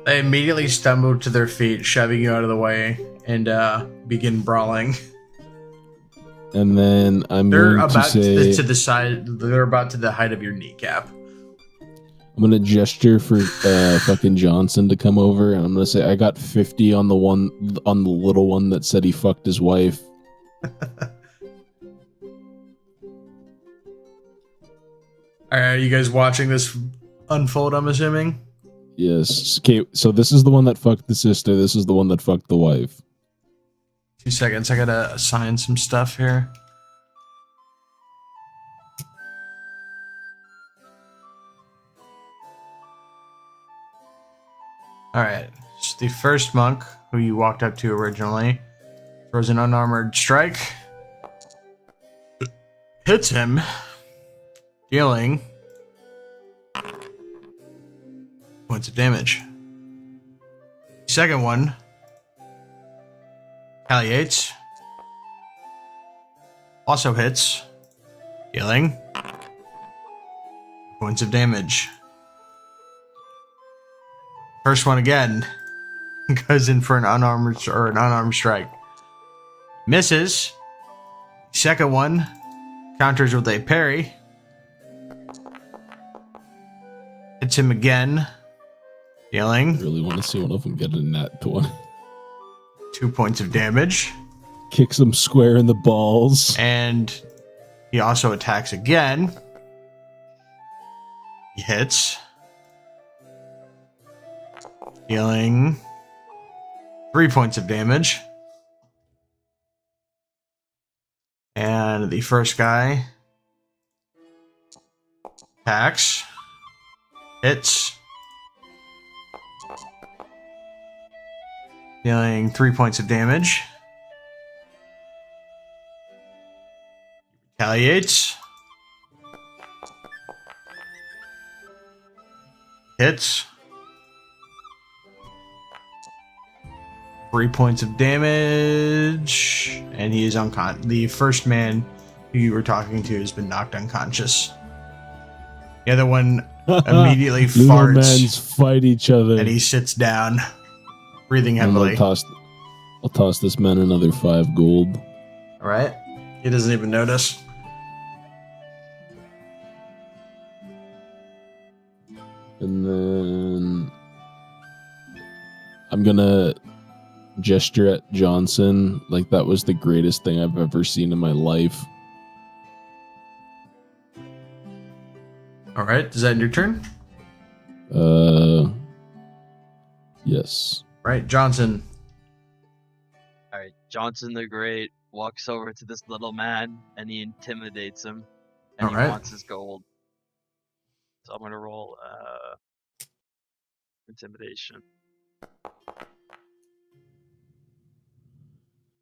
They immediately stumble to their feet, shoving you out of the way, and begin brawling. And then They're going about to say, to the side. They're about to the height of your kneecap. I'm gonna gesture for fucking Johnson to come over, and I'm gonna say I got 50 on the little one that said he fucked his wife. All right, are you guys watching this unfold? I'm assuming. Yes. Okay. So this is the one that fucked the sister. This is the one that fucked the wife. 2 seconds. I gotta assign some stuff here. Alright. So the first monk, who you walked up to originally, throws an unarmored strike. Hits him, dealing Points of damage. Second one retaliates. Also hits. Dealing points of damage. First one again goes in for an unarmed strike. Misses. Second one counters with a parry. Hits him again. Dealing I really want to see one of them get a nat 20. 2 points of damage. Kicks him square in the balls. And he also attacks again. He hits. Dealing 3 points of damage. And the first guy attacks. Hits. Dealing 3 points of damage. Retaliates. Hits. 3 points of damage. And he is unconscious. The first man who you were talking to has been knocked unconscious. The other one immediately Little farts. mans fight each other. And he sits down, breathing And heavily. I'll toss this man another 5 gold. Alright. He doesn't even notice. And then I'm gonna gesture at Johnson like that was the greatest thing I've ever seen in my life. Alright, is that your turn? Yes. Right, Johnson. Alright, Johnson the Great walks over to this little man and he intimidates him. And Alright. he wants his gold. So I'm gonna roll intimidation.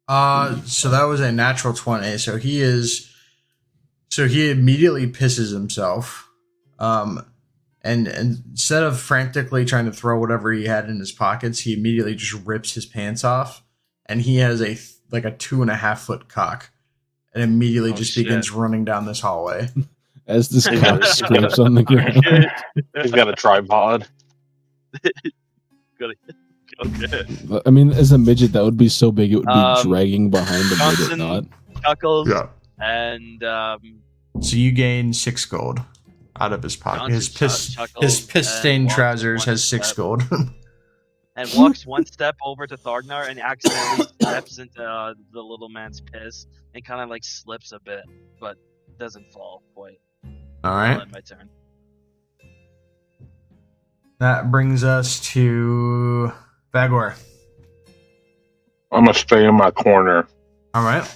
So that was a natural 20. So he immediately pisses himself. And instead of frantically trying to throw whatever he had in his pockets, he immediately just rips his pants off, and he has a 2.5 foot cock, and immediately just begins running down this hallway. As this cock scrapes on the ground. He's got a tripod. Okay. I mean, as a midget, that would be so big it would be dragging behind him, would it Johnson not? chuckles Yeah. and So you gain 6 gold out of his pocket. Johnson His piss and stained walks trousers one has 6 step. gold. and walks one step over to Thorgnar and accidentally steps into the little man's piss and kind of slips a bit, but doesn't fall quite. All I'll right. end my turn. That brings us to Vagor. I'm gonna stay in my corner. All right.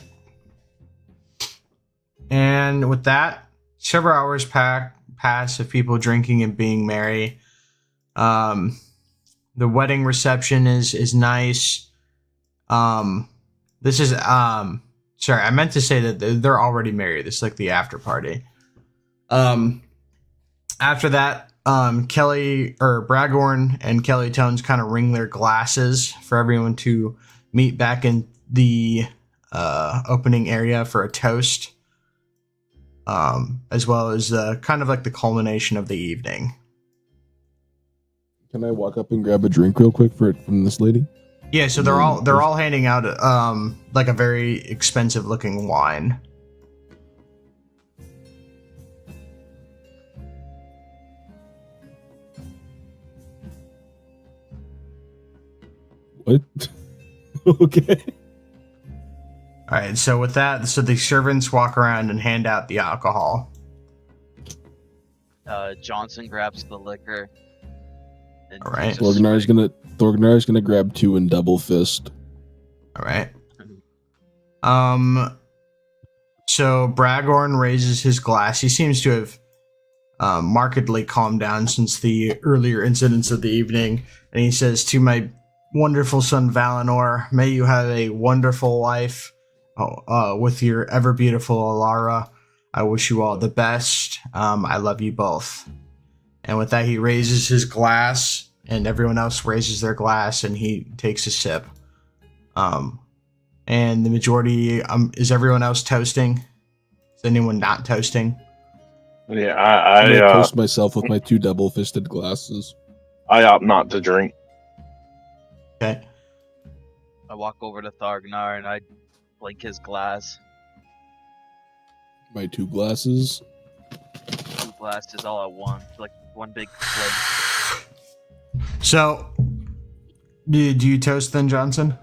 And with that, several hours pass of people drinking and being merry. The wedding reception is nice. This is sorry, I meant to say that they're already married. This is like the after party. After that, Kelly or Bragorn and Kelly Tones kind of ring their glasses for everyone to meet back in the opening area for a toast, as well as kind of like the culmination of the evening. Can I walk up and grab a drink real quick from this lady? Yeah, so they're all handing out like a very expensive looking wine. What? Okay. All right, so with that, so the servants walk around and hand out the alcohol. Johnson grabs the liquor. And All right. just Thorgnar's gonna grab 2 and double fist. All right. So Bragorn raises his glass. He seems to have markedly calmed down since the earlier incidents of the evening, and he says, "To my wonderful son Valinor, may you have a wonderful life with your ever beautiful Alara. I wish you all the best. I love you both." And with that, he raises his glass, and everyone else raises their glass, and he takes a sip. And the majority, is everyone else toasting? Is anyone not toasting? Yeah, I'm gonna toast myself with my 2 double-fisted glasses. I opt not to drink. Okay. I walk over to Thargnar and I blink his glass. My 2 glasses. 2 glasses all at once, like one big flip. So, do you toast then, Johnson?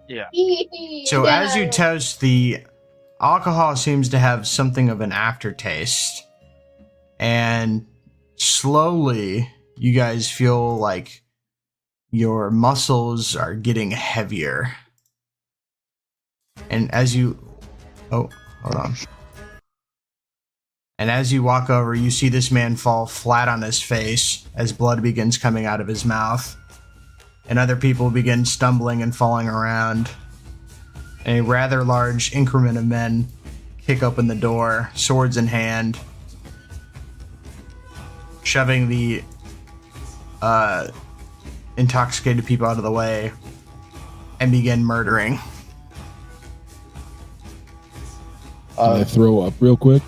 Yeah. So as you toast, the alcohol seems to have something of an aftertaste. And slowly, you guys feel like your muscles are getting heavier. And as you... Oh, hold on. And as you walk over, you see this man fall flat on his face as blood begins coming out of his mouth. And other people begin stumbling and falling around. And a rather large increment of men kick open the door, swords in hand, shoving the intoxicated people out of the way, and begin murdering. Can I throw up real quick?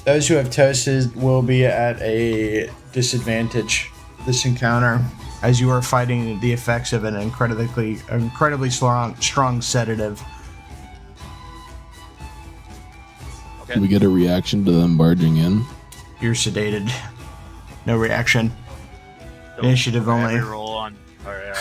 Those who have toasted will be at a disadvantage this encounter, as you are fighting the effects of an incredibly strong sedative. Do we get a reaction to them barging in? You're sedated. No reaction. Initiative only. Every roll on. Alright,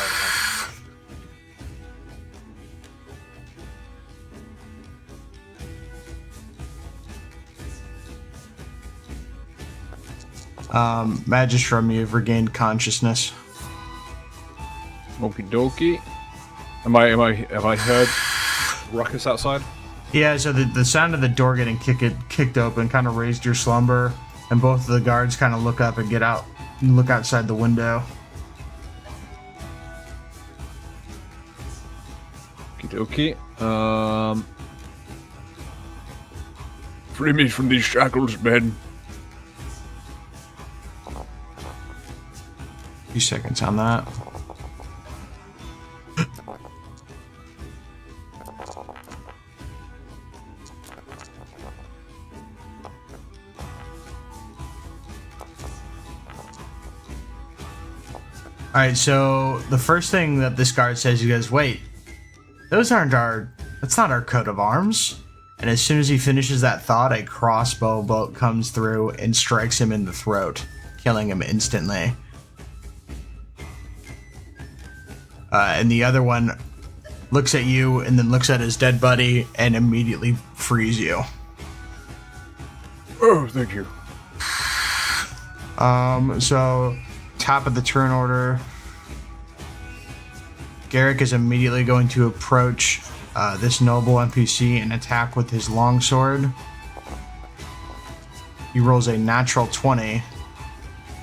Magistrum, you've regained consciousness. Okie dokie. Have I heard ruckus outside? Yeah, so the sound of the door getting kicked open kind of raised your slumber, and both of the guards kind of look up and look outside the window. Okie dokie. Free me from these shackles, men. A few seconds on that. Alright, so the first thing that this guard says, you guys, wait, that's not our coat of arms. And as soon as he finishes that thought, a crossbow bolt comes through and strikes him in the throat, killing him instantly. And the other one looks at you and then looks at his dead buddy and immediately frees you. Oh, thank you. So top of the turn order, Garrick is immediately going to approach this noble NPC and attack with his longsword. He rolls a natural 20,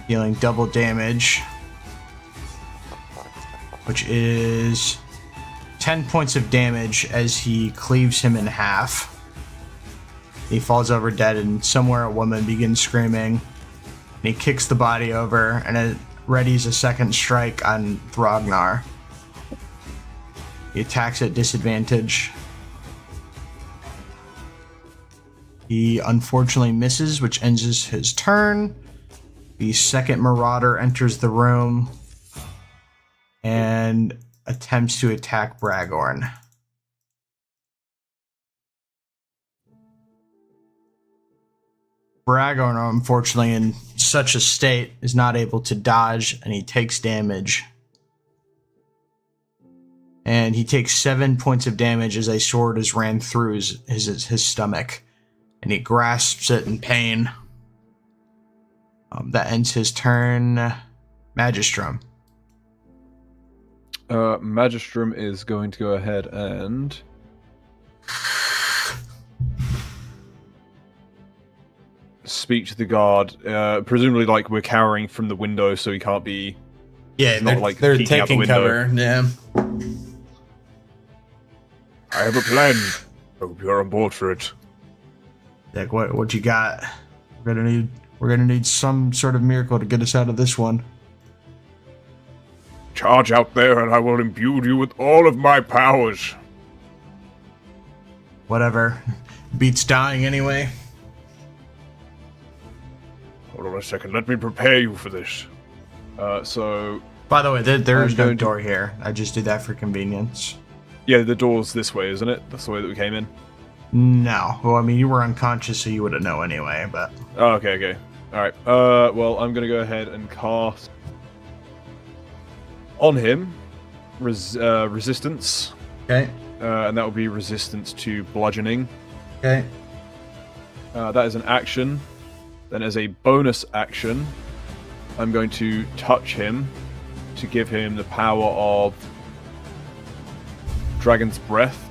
dealing double damage, which is 10 points of damage as he cleaves him in half. He falls over dead, and somewhere a woman begins screaming, and he kicks the body over, and it readies a second strike on Thrognar. He attacks at disadvantage. He unfortunately misses, which ends his turn. The second marauder enters the room and attempts to attack Bragorn. Bragorn, unfortunately, in such a state, is not able to dodge, and he takes damage. And he takes 7 points of damage as a sword is ran through his stomach, and he grasps it in pain. That ends his turn. Magistrum. Magistrum is going to go ahead and speak to the guard. Presumably, like, we're cowering from the window, so he can't be. Yeah, not, they're peeking out the taking window. cover. Yeah. I have a plan. Hope you're on board for it. Like, what you got? We're gonna need We're gonna need some sort of miracle to get us out of this one. Charge out there, and I will imbue you with all of my powers. Whatever. Beats dying anyway. Hold on a second. Let me prepare you for this. So By the way, there is I'm no going to- door here. I just did that for convenience. yeah, the door's this way, isn't it? That's the way that we came in. No. Well, I mean, you were unconscious, so you wouldn't know anyway, but... Oh, okay. All right. Well, I'm gonna go ahead and cast on him resistance, Okay. and that will be resistance to bludgeoning. Okay. That is an action. Then, as a bonus action, I'm going to touch him to give him the power of Dragon's Breath.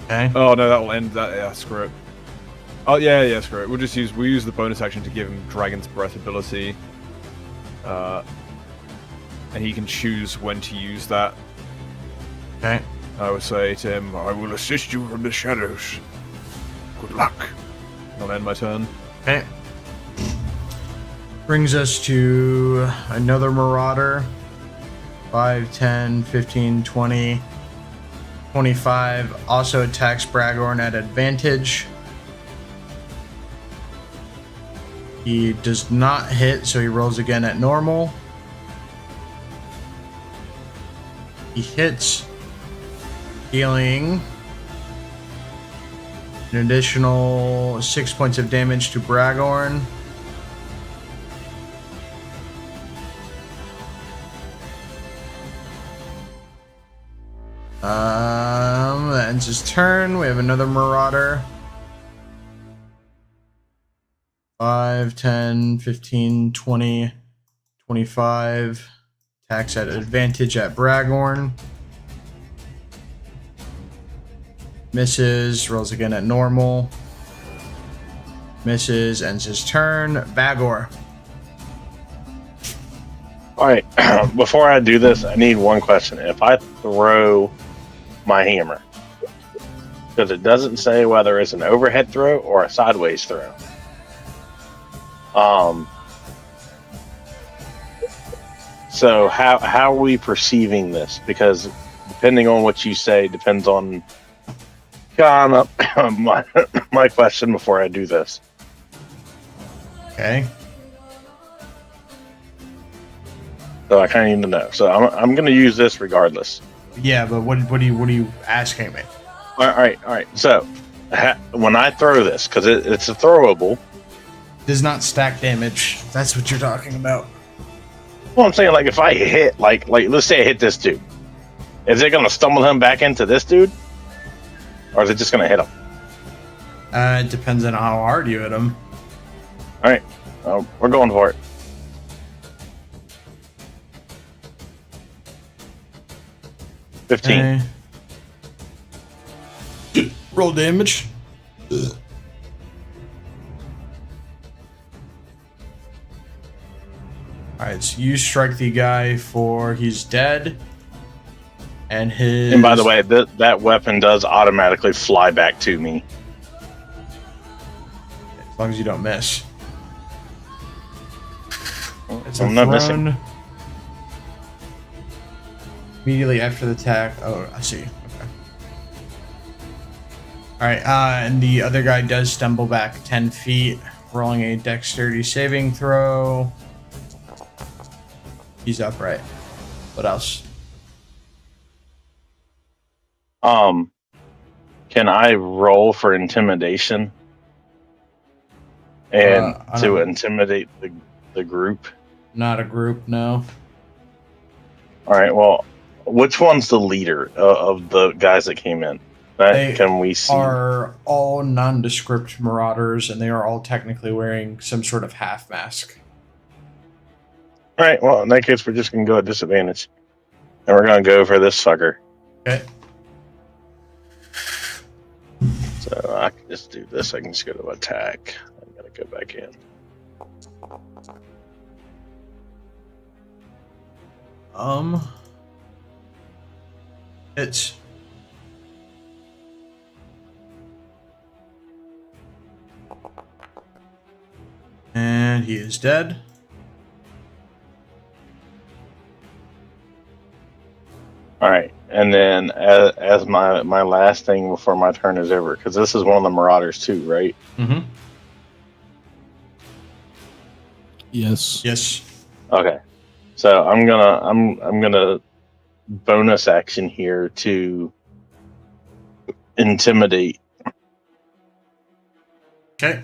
Okay. Oh no, that will end that. Yeah, screw it. Oh yeah, screw it. We'll use the bonus action to give him Dragon's Breath ability, and he can choose when to use that. Okay. I would say to him, I will assist you from the shadows. Good luck. I'll end my turn. Okay. Brings us to another Marauder. 5, 10, 15, 20, 25. Also attacks Bragorn at advantage. He does not hit, so he rolls again at normal. He hits, dealing an additional 6 points of damage to Bragorn. That ends his turn. We have another Marauder. 5, 10, 15, 20, 25. Attacks at advantage at Bragorn. Misses. Rolls again at normal. Misses. Ends his turn. Bagor. All right. Before I do this, I need one question. If I throw my hammer, because it doesn't say whether it's an overhead throw or a sideways throw. So how are we perceiving this? Because depending on what you say depends on kind of my question before I do this. Okay. So I kind of need to know. So I'm going to use this regardless. Yeah, but what are you asking me? All right. So when I throw this, because it's a throwable. Does not stack damage. That's what you're talking about. Well, I'm saying, like, if I hit, like let's say I hit this dude, is it going to stumble him back into this dude, or is it just going to hit him? It depends on how hard you hit him. All right, we're going for it. $15. Roll damage. Alright, so you strike the guy for he's dead. And his. And by the way, that weapon does automatically fly back to me. As long as you don't miss. It's I'm not missing. Immediately after the attack. Oh, I see. Okay. Alright, and the other guy does stumble back 10 feet, rolling a dexterity saving throw. He's upright. What else? Can I roll for intimidation? And to intimidate the group? Not a group, no. All right, well, which one's the leader of the guys that came in? They can we see? Are all nondescript marauders, and they are all technically wearing some sort of half mask. All right, well, in that case, we're just going to go at disadvantage. And we're going to go for this sucker. Okay. So I can just do this. I can just go to attack. I'm going to go back in. It's And he is dead. All right, and then as my last thing before my turn is over, because this is one of the Marauders too, right? Mm-hmm. Yes. Yes. Okay, so I'm gonna bonus action here to intimidate. Okay.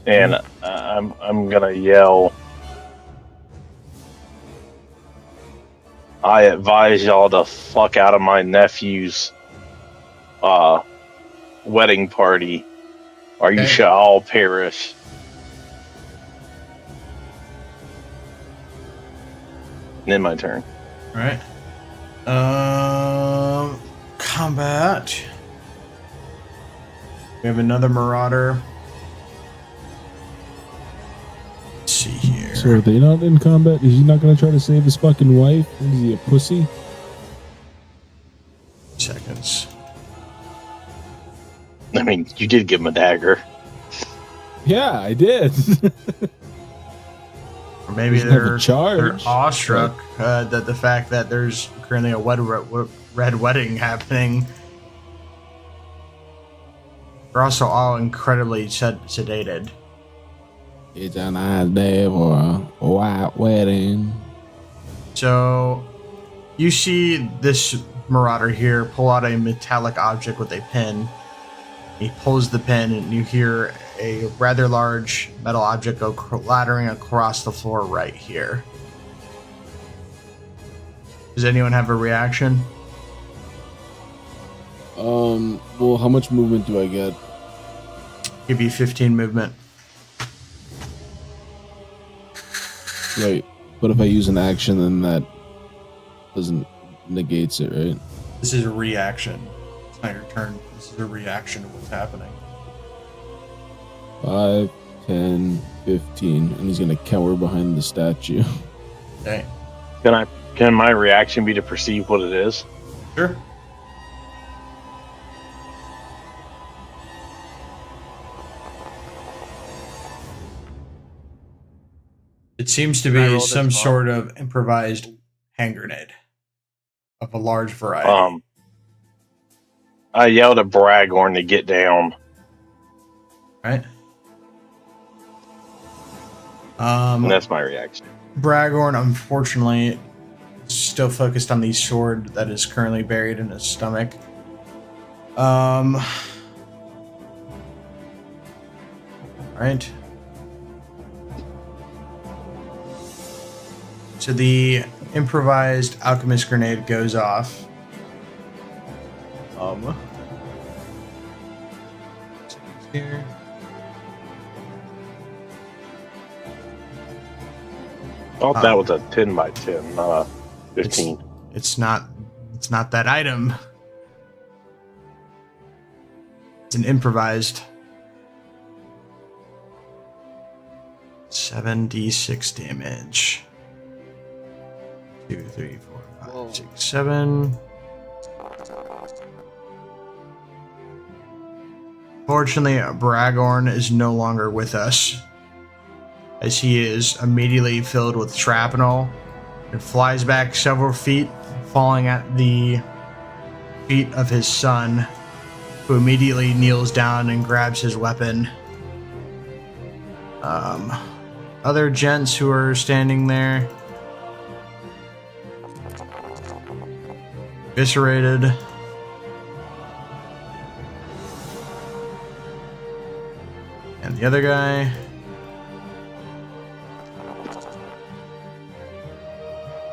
And I'm gonna yell. I advise y'all to fuck out of my nephew's wedding party, or you Okay. shall all perish. And then my turn. All right. Combat. We have another Marauder. Let's see here. So are they not in combat? Is he not going to try to save his fucking wife? Is he a pussy? Seconds. I mean, you did give him a dagger. Yeah, I did. Or maybe Doesn't have a they're charge. awestruck that the fact that there's currently a red wedding happening. They're also all incredibly sedated. It's a nice day for a white wedding. So you see this Marauder here pull out a metallic object with a pin. He pulls the pin and you hear a rather large metal object go clattering across the floor right here. Does anyone have a reaction? Well, how much movement do I get? Give you 15 movement. Right. But if I use an action, then that doesn't negates it, right? This is a reaction. It's not your turn. This is a reaction to what's happening. 5, 10, 15, and he's gonna cower behind the statue. Okay. Can my reaction be to perceive what it is? Sure. It seems to Can I be roll this some well? sort of improvised hand grenade of a large variety. I yelled at Bragorn to get down. Right? And that's my reaction. Bragorn, unfortunately, is still focused on the sword that is currently buried in his stomach. Right. So the improvised alchemist grenade goes off. Here. Thought that was a 10 by 10, not a 15. It's not that item. It's an improvised 7d6 damage. 2, 3, 4, 5, 6, 7. Fortunately, Bragorn is no longer with us, as he is immediately filled with shrapnel and flies back several feet, falling at the feet of his son, who immediately kneels down and grabs his weapon. Other gents who are standing there, eviscerated. And the other guy,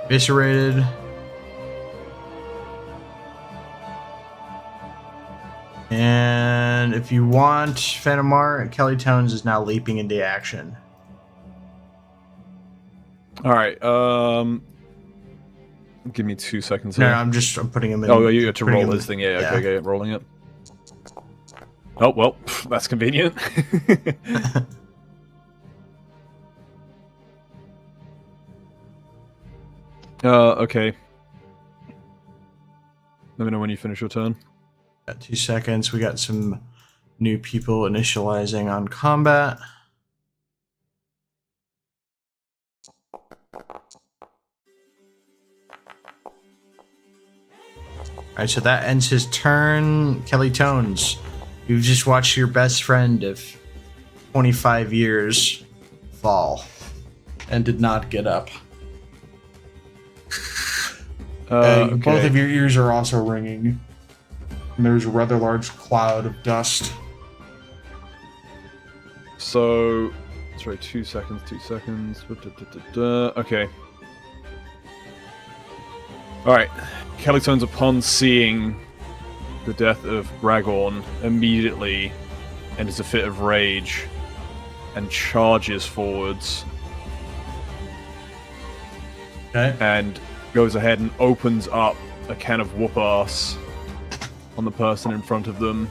eviscerated. And if you want, Phantomar, Kelly Tones is now leaping into action. All right. Give me 2 seconds. No, Here. I'm putting him in. Oh, you have to putting roll him this in- thing. Yeah, okay, rolling it. Oh well, that's convenient. Okay. Let me know when you finish your turn. Got 2 seconds. We got some new people initializing on combat. Alright, so that ends his turn. Kelly Tones, you've just watched your best friend of 25 years fall and did not get up. Okay. Both of your ears are also ringing. And there's a rather large cloud of dust. So, sorry, 2 seconds, 2 seconds. Okay. Alright. Kelly turns upon seeing the death of Ragorn immediately enters a fit of rage and charges forwards Okay. and goes ahead and opens up a can of whoop ass on the person in front of them.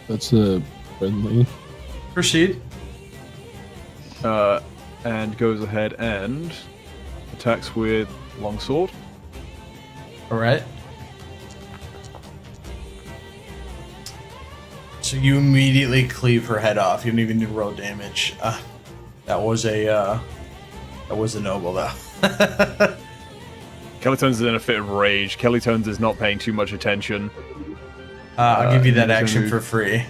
That's a friendly. Proceed. And goes ahead and attacks with longsword. Alright. So you immediately cleave her head off. You don't even need to roll damage. That was a noble though. Kellytones is in a fit of rage. Kellytones is not paying too much attention. I'll give you that he's action gonna- for free.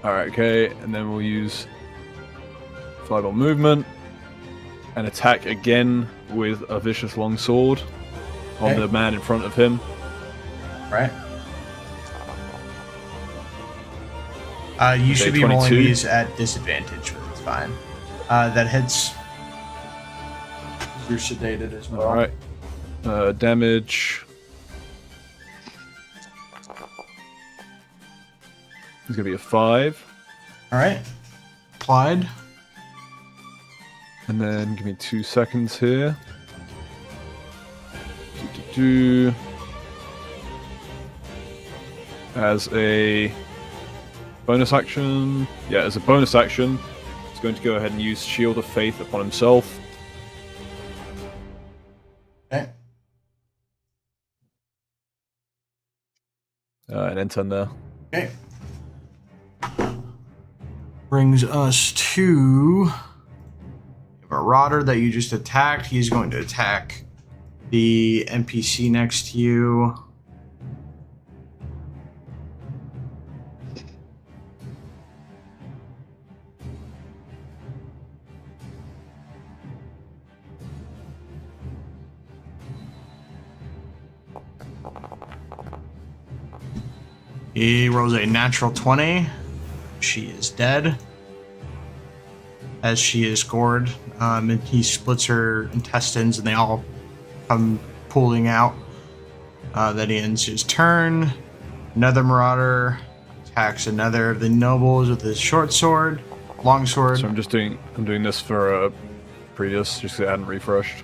Alright, okay, and then we'll use fireball movement and attack again with a vicious longsword on Okay. the man in front of him. Right. You should be 22. rolling these at disadvantage, but it's fine. That hits. You're sedated as well. Alright. Damage. It's gonna be a 5. Alright. Applied. And then give me 2 seconds here. Do. As a bonus action. Yeah, as a bonus action, he's going to go ahead and use Shield of Faith upon himself. Okay. And end turn there. Okay. Brings us to Marauder that you just attacked. He's going to attack the NPC next to you. He rolls a natural 20. She is dead. As she is gored, and he splits her intestines, and they all come pooling out. Then he ends his turn. Another Marauder attacks another of the nobles with his short sword, long sword. So I'm doing this for previous, just 'cause it hadn't refreshed.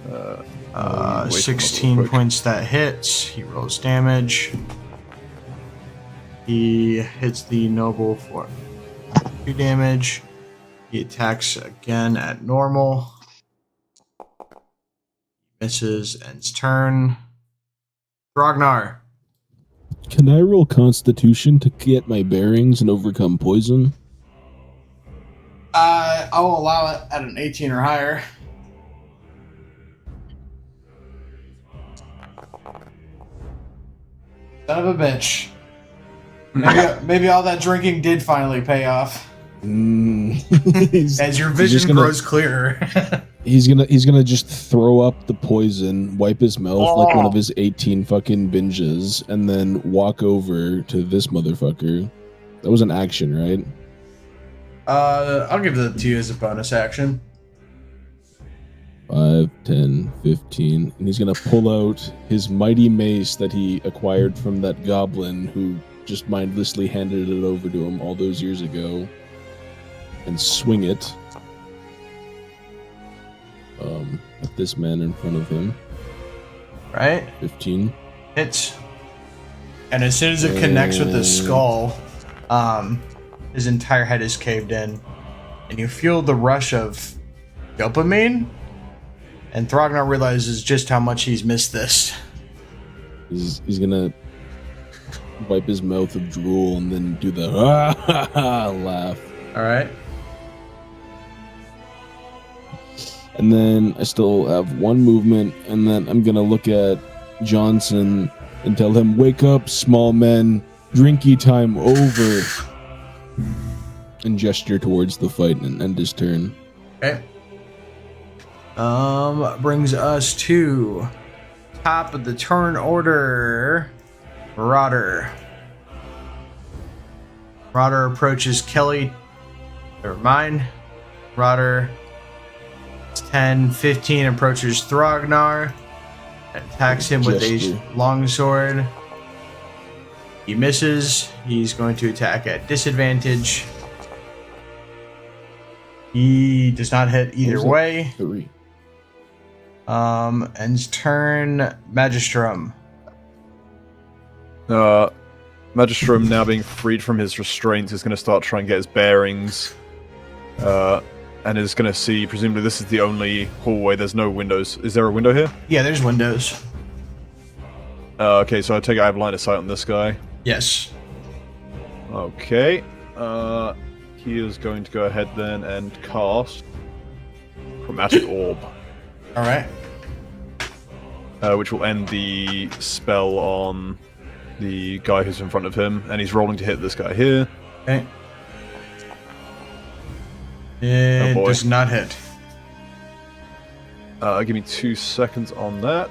Wait 16 real quick. points that hits. He rolls damage. He hits the noble for 2 damage. He attacks again at normal. Misses, ends turn. Ragnar. Can I roll Constitution to get my bearings and overcome poison? I will allow it at an 18 or higher. Son of a bitch. Maybe all that drinking did finally pay off. He's, As your just vision gonna- grows clearer. he's gonna just throw up the poison, wipe his mouth like one of his 18 fucking binges, and then walk over to this motherfucker. That was an action, right? I'll give that to you as a bonus action. 5, 10, 15. And he's gonna pull out his mighty mace that he acquired from that goblin who just mindlessly handed it over to him all those years ago, and swing it at this man in front of him. Right? 15. Hits. And as soon as it connects with his skull, his entire head is caved in. And you feel the rush of dopamine. And Thrognar realizes just how much he's missed this. He's gonna wipe his mouth of drool and then do the laugh. All right. And then I still have one movement, and then I'm gonna look at Johnson and tell him, "Wake up, small men! Drinky time over!" And gesture towards the fight and end his turn. Okay. Brings us to top of the turn order. Marauder. Marauder approaches Kelly. Never mind. Marauder. 10, 15 approaches Thrognar. Attacks him with Gesture. a longsword. He misses. He's going to attack at disadvantage. He does not hit either What was way. 3. Ends turn. Magistrum. Magistrum, now being freed from his restraints, is going to start trying to get his bearings. And is going to see, presumably this is the only hallway, there's no windows. Is there a window here? Yeah, there's windows. Okay, so I take it I have line of sight on this guy. Yes. Okay. He is going to go ahead then and cast Chromatic Orb, All right. which will end the spell on the guy who's in front of him, and he's rolling to hit this guy here. Okay. It boy. does not hit. Give me 2 seconds on that.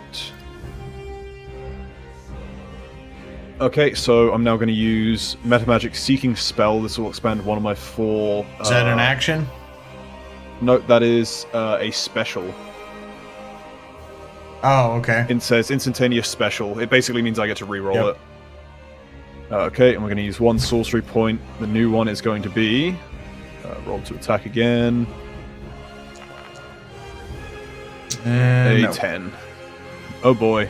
Okay, so I'm now going to use Metamagic Seeking Spell. This will expand one of my 4... Is that an action? No, that is a special. Oh, okay. It says Instantaneous Special. It basically means I get to reroll Yep. it. Okay, and we're going to use 1 sorcery point. The new one is going to be... roll to attack again. And A no. 10. Oh boy.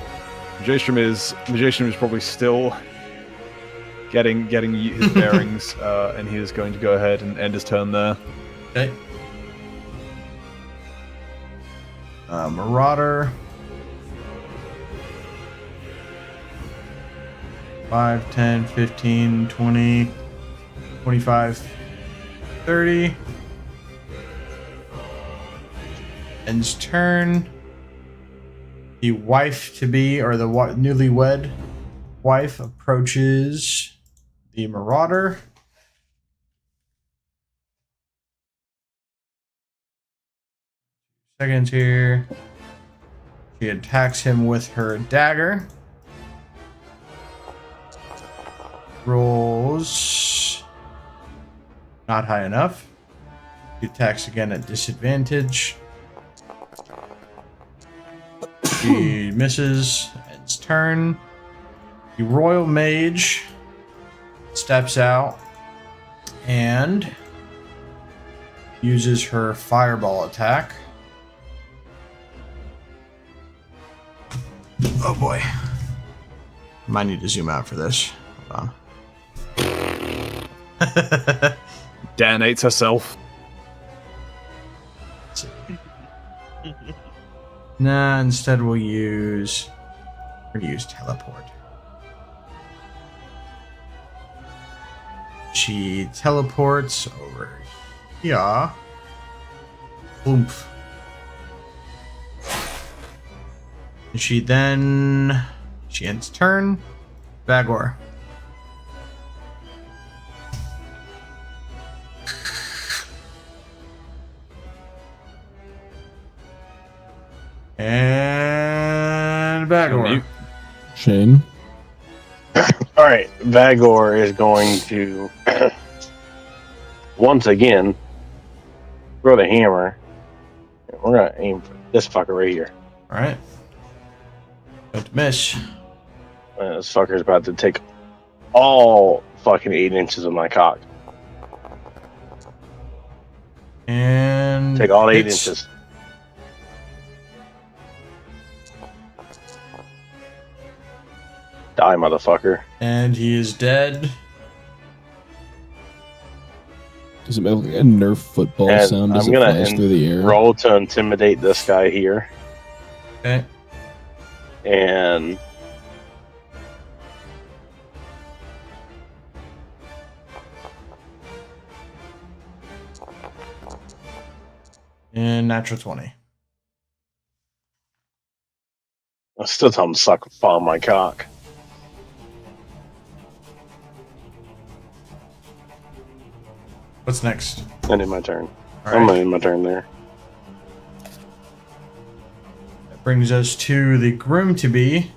Magistrum is probably still getting his bearings, and he is going to go ahead and end his turn there. Okay. Marauder. 5, 10, 15, 20, 25, 30. Ends turn. The wife to be, or the newlywed wife, approaches the Marauder. Seconds here. She attacks him with her dagger. Rolls not high enough. She attacks again at disadvantage. She misses. Ends turn. The Royal Mage steps out and uses her fireball attack. Oh boy. Might need to zoom out for this. Hold on. Danates herself. Nah, instead we'll use... We're gonna use teleport. She teleports over here. Oomph. And she ends turn. Bagor. And Bagor. Shane. All right, Vagor is going to once again throw the hammer. We're gonna aim for this fucker right here. Alright. Don't miss. This fucker's about to take all fucking 8 inches of my cock. And Take all 8 hits. inches. Die, motherfucker. And he is dead. Does it make like a Nerf football And sound as I'm it gonna flies through the air? Roll to intimidate this guy here. Okay. And And natural 20. I still tell him to suck fall my cock. What's next? Ending my turn. All I'm right. ending my turn there. That brings us to the groom-to-be.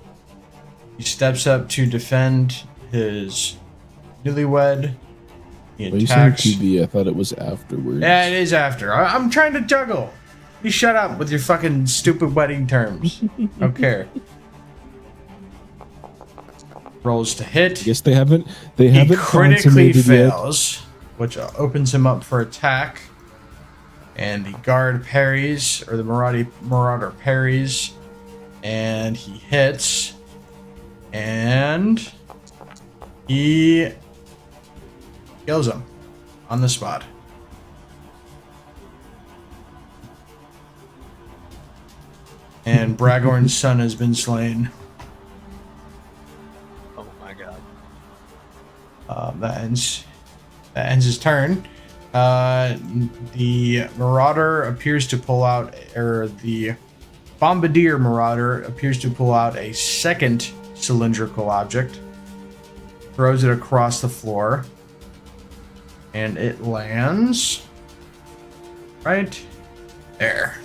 He steps up to defend his newlywed. He Why are you saying attacks. to be? I thought it was afterwards. Yeah, it is after. I'm trying to juggle. You shut up with your fucking stupid wedding terms. I don't care. Rolls to hit. I guess they haven't. They He haven't critically consummated yet. fails, which opens him up for attack. And the guard parries, or the marauder parries, and he hits, and he kills him on the spot. And Bragorn's son has been slain. Oh my god. That ends his turn. The Marauder appears to pull out, or the Bombardier Marauder appears to pull out a second cylindrical object, throws it across the floor, and it lands right there.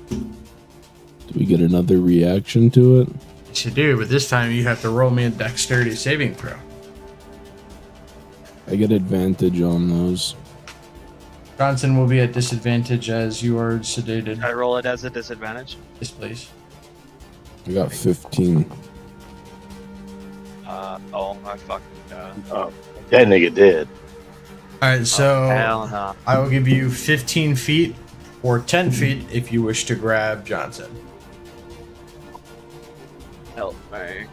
Do we get another reaction to it? Yes, you do, but this time you have to roll me a dexterity saving throw. I get advantage on those. Johnson will be at disadvantage as you are sedated. I roll it as a disadvantage. Yes, please. I got 15. Oh my fucking god. Oh, that nigga did. All right, so Hell no. I will give you 15 feet or 10 feet if you wish to grab Johnson. Help me.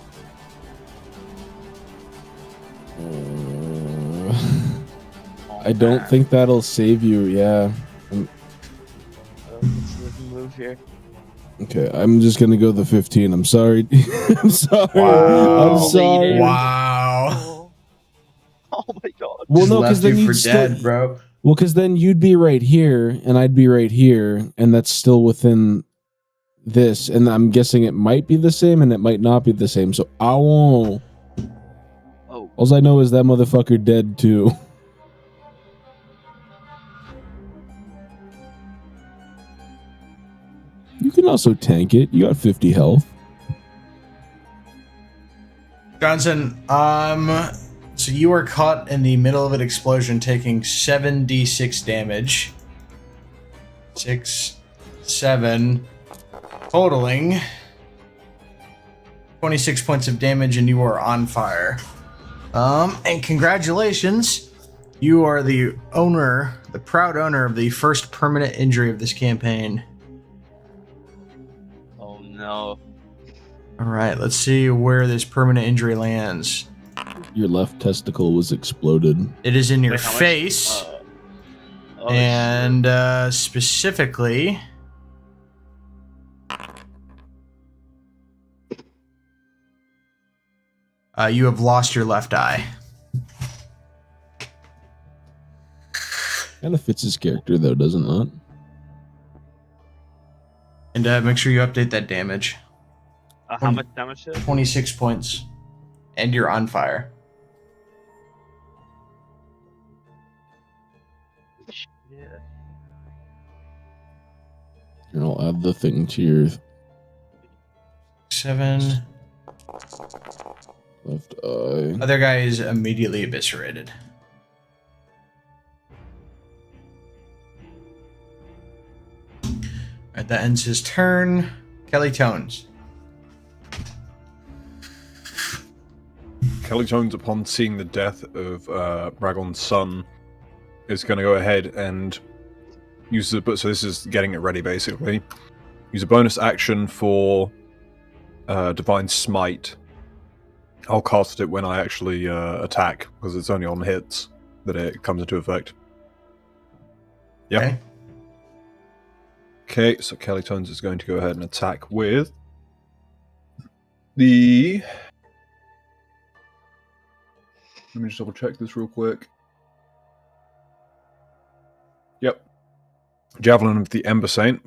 I don't think that'll save you. Yeah. What's the move here? Okay, I'm just gonna go the 15. I'm sorry. I'm sorry. Wow. I'm sorry. Wow. Oh my god. Well, Just no, left because then you you'd for still. dead, bro. Well, because then you'd be right here, and I'd be right here, and that's still within this. And I'm guessing it might be the same, and it might not be the same. So I won't. Oh. All I know is that motherfucker dead too. You can also tank it. You got 50 health. Johnson, so you are caught in the middle of an explosion taking 7d6 damage. 6, 7, totaling 26 points of damage, and you are on fire. And congratulations, you are the owner, the proud owner of the first permanent injury of this campaign. Oh no. All right, let's see where this permanent injury lands. Your left testicle was exploded. It is in your Wait, how much? face, Oh, and specifically, you have lost your left eye. Kind of fits his character though, doesn't it? And make sure you update that damage. how much damage is it? 26 points. And you're on fire. Yeah. Here, I'll add the thing to your 7. left eye. Other guy is immediately eviscerated. Alright, that ends his turn. Kelly Tones. Kelly Jones, upon seeing the death of Bragon's son, is going to go ahead and use the. So this is getting it ready, basically. Use a bonus action for Divine Smite. I'll cast it when I actually attack, because it's only on hits that it comes into effect. Yep. Okay. Okay, so Kelly Tones is going to go ahead and attack with the. Let me just double check this real quick. Yep. Javelin of the Ember Saint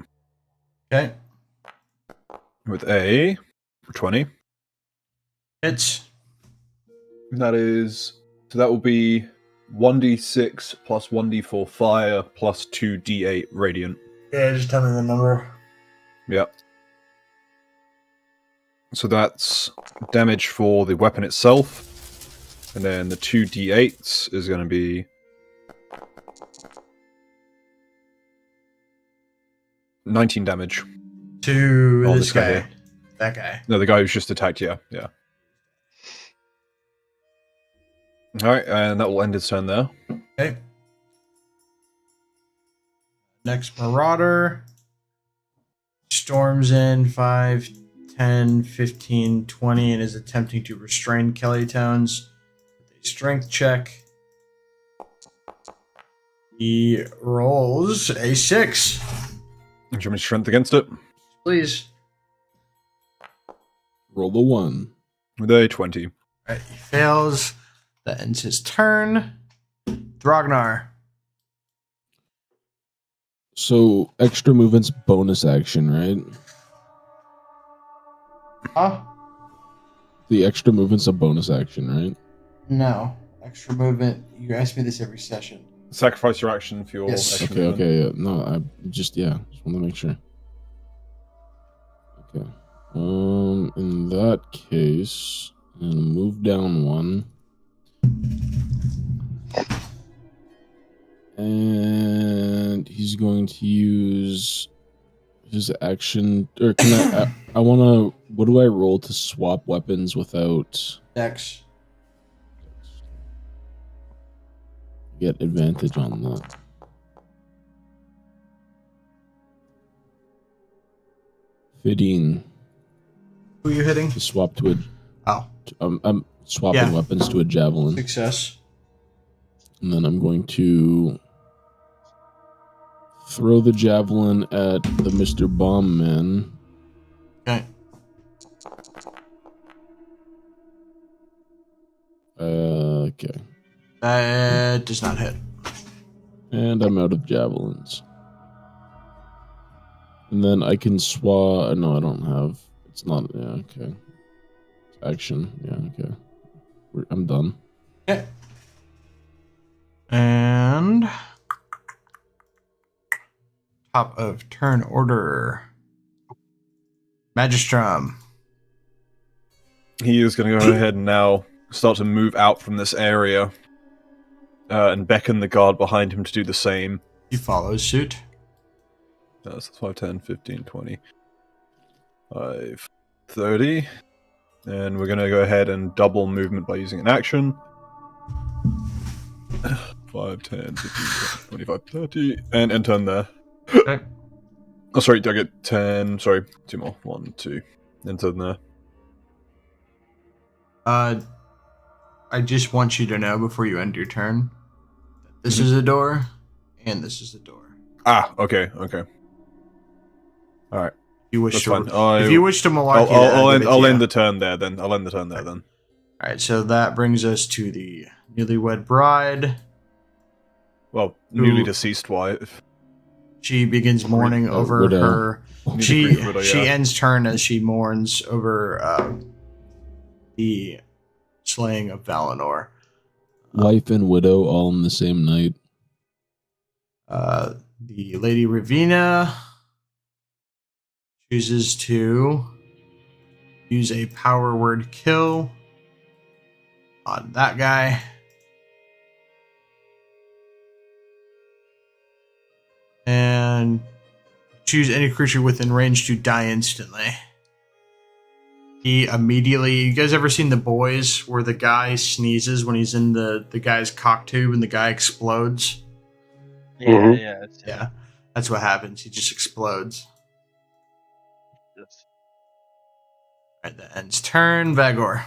Okay. with a 20. Hits. That is, so that will be 1d6 plus 1d4 fire plus 2d8 radiant. Yeah, just tell me the number. Yep. So that's damage for the weapon itself. And then the 2d8s is going to be 19 damage. To Oh, this this guy guy. here. That guy. No, the guy who's just attacked, yeah. Alright, and that will end his turn there. Okay. Next Marauder. Storms in 5, 10, 15, 20, and is attempting to restrain Kelly Tones with a strength check. He rolls a 6. Do you want me to strength against it? Please. Roll the 1. With a 20. Alright, he fails. That ends his turn. Drognar. So extra movement's bonus action, right? Huh? The extra movement's a bonus action, right? No. Extra movement. You ask me this every session. Sacrifice your action for your Yes. extra Okay, movement. okay, yeah. No, I just want to make sure. Okay. In that case, I'm gonna move down 1. And he's going to use his action, or can I want to, what do I roll to swap weapons without Dex. get advantage on that? Fitting Who are you hitting? to swap to a, Oh. I'm swapping Yeah. weapons to a javelin. Success. And then I'm going to throw the javelin at the Mr. Bomb Man. Okay. Okay. That does not hit. And I'm out of javelins. And then I can swap. No, I don't have. It's not. Yeah, okay. Action. Yeah, okay. I'm done. Okay. And top of turn order. Magistrum. He is going to go ahead and now start to move out from this area and beckon the guard behind him to do the same. He follows suit. That's 5, 10, 15, 20, 5, 30. And we're going to go ahead and double movement by using an action. 5, 10, 15, 25, 30. And end turn there. Okay. Oh, sorry, I get 10. Sorry, 2 more. 1, 2. End turn there. I just want you to know before you end your turn that this is a door and this is a door. Ah, okay, okay. Alright. If you wish That's to, fine. if you wish to malarkey, I'll end the turn there then. I'll end the turn there then. All right, so that brings us to the newlywed bride. Well, newly Ooh. deceased wife. She begins mourning over widow. her. Newly She grieved widow, she yeah. ends turn as she mourns over the slaying of Valinor. Wife and widow all in the same night. The Lady Ravina chooses to use a power word kill on that guy. And choose any creature within range to die instantly. He immediately... You guys ever seen The Boys where the guy sneezes when he's in the guy's cock tube and the guy explodes? Yeah, Mhm. yeah. Yeah, that's what happens. He just explodes. It's- Alright, that ends turn. Vagor.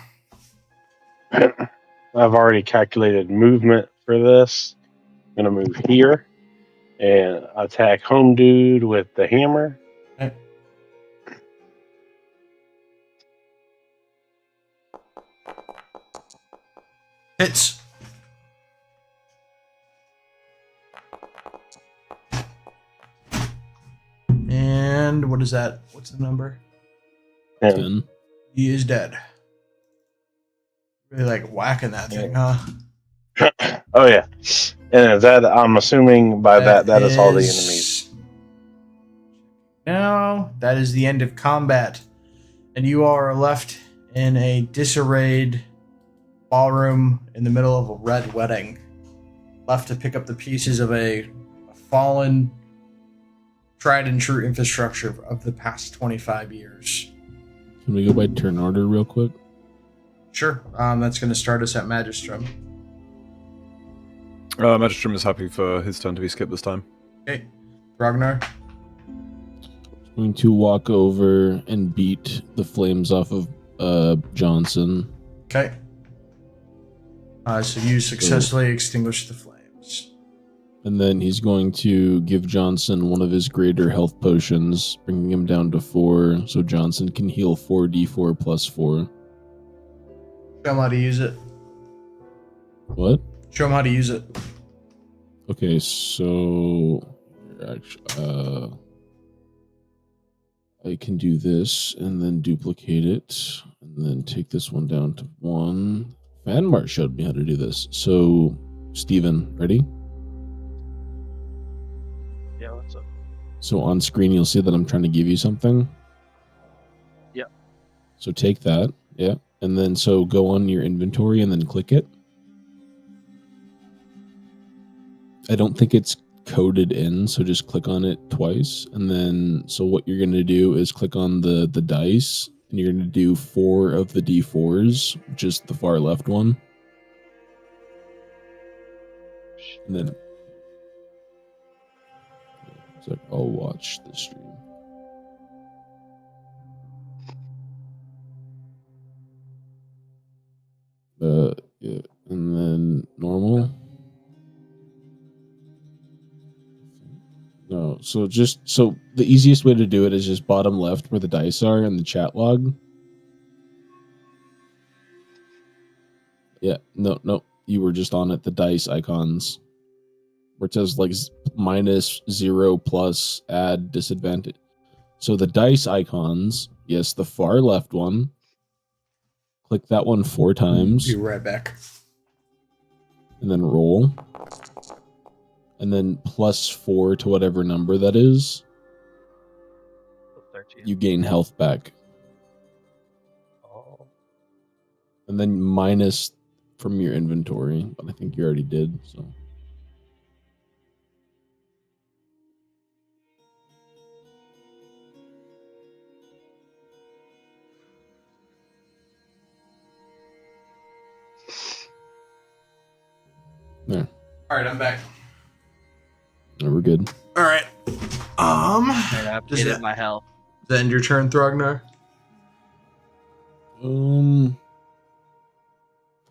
I've already calculated movement for this. I'm gonna move here and attack home dude with the hammer. Okay. Hits. What is that? What's the number? 10. He is dead. Really like whacking that thing, huh? Oh yeah, and is that I'm assuming by that is all the enemies. No, that is the end of combat, and you are left in a disarrayed ballroom in the middle of a red wedding, left to pick up the pieces of a fallen, tried and true infrastructure of the past 25 years. Can we go by turn order real quick? Sure. That's going to start us at Magistrum. Magistrum is happy for his turn to be skipped this time. Okay. Ragnar. Going to walk over and beat the flames off of Johnson. Okay. So you successfully extinguish the flames. And then he's going to give Johnson one of his greater health potions, bringing him down to 4, so Johnson can heal 4d4 plus 4. Show him how to use it. What? Show him how to use it. Okay, so actually, I can do this and then duplicate it, and then take this one down to 1. Fanmart showed me how to do this. So, Steven, ready? Yeah, what's up? So on screen, you'll see that I'm trying to give you something. Yeah. So take that, yeah, and then so go on your inventory and then click it. I don't think it's coded in, so just click on it twice, and then so what you're gonna do is click on the dice, and you're gonna do 4 of the d4s, which is the far left one, and then so I'll watch the stream. Yeah, and then normal. No, so the easiest way to do it is just bottom left where the dice are in the chat log. Yeah, no, you were just on it. The dice icons, where it says like -0 plus add disadvantage. So the dice icons, yes, the far left one. Click that one 4 times. Be right back. And then roll. And then +4 to whatever number that is. 13. You gain health back. Oh. And then minus from your inventory. But I think you already did, so. There. All right, I'm back. We're good. All right. And I Does updated that- my health. Does that end your turn, Thrognar? And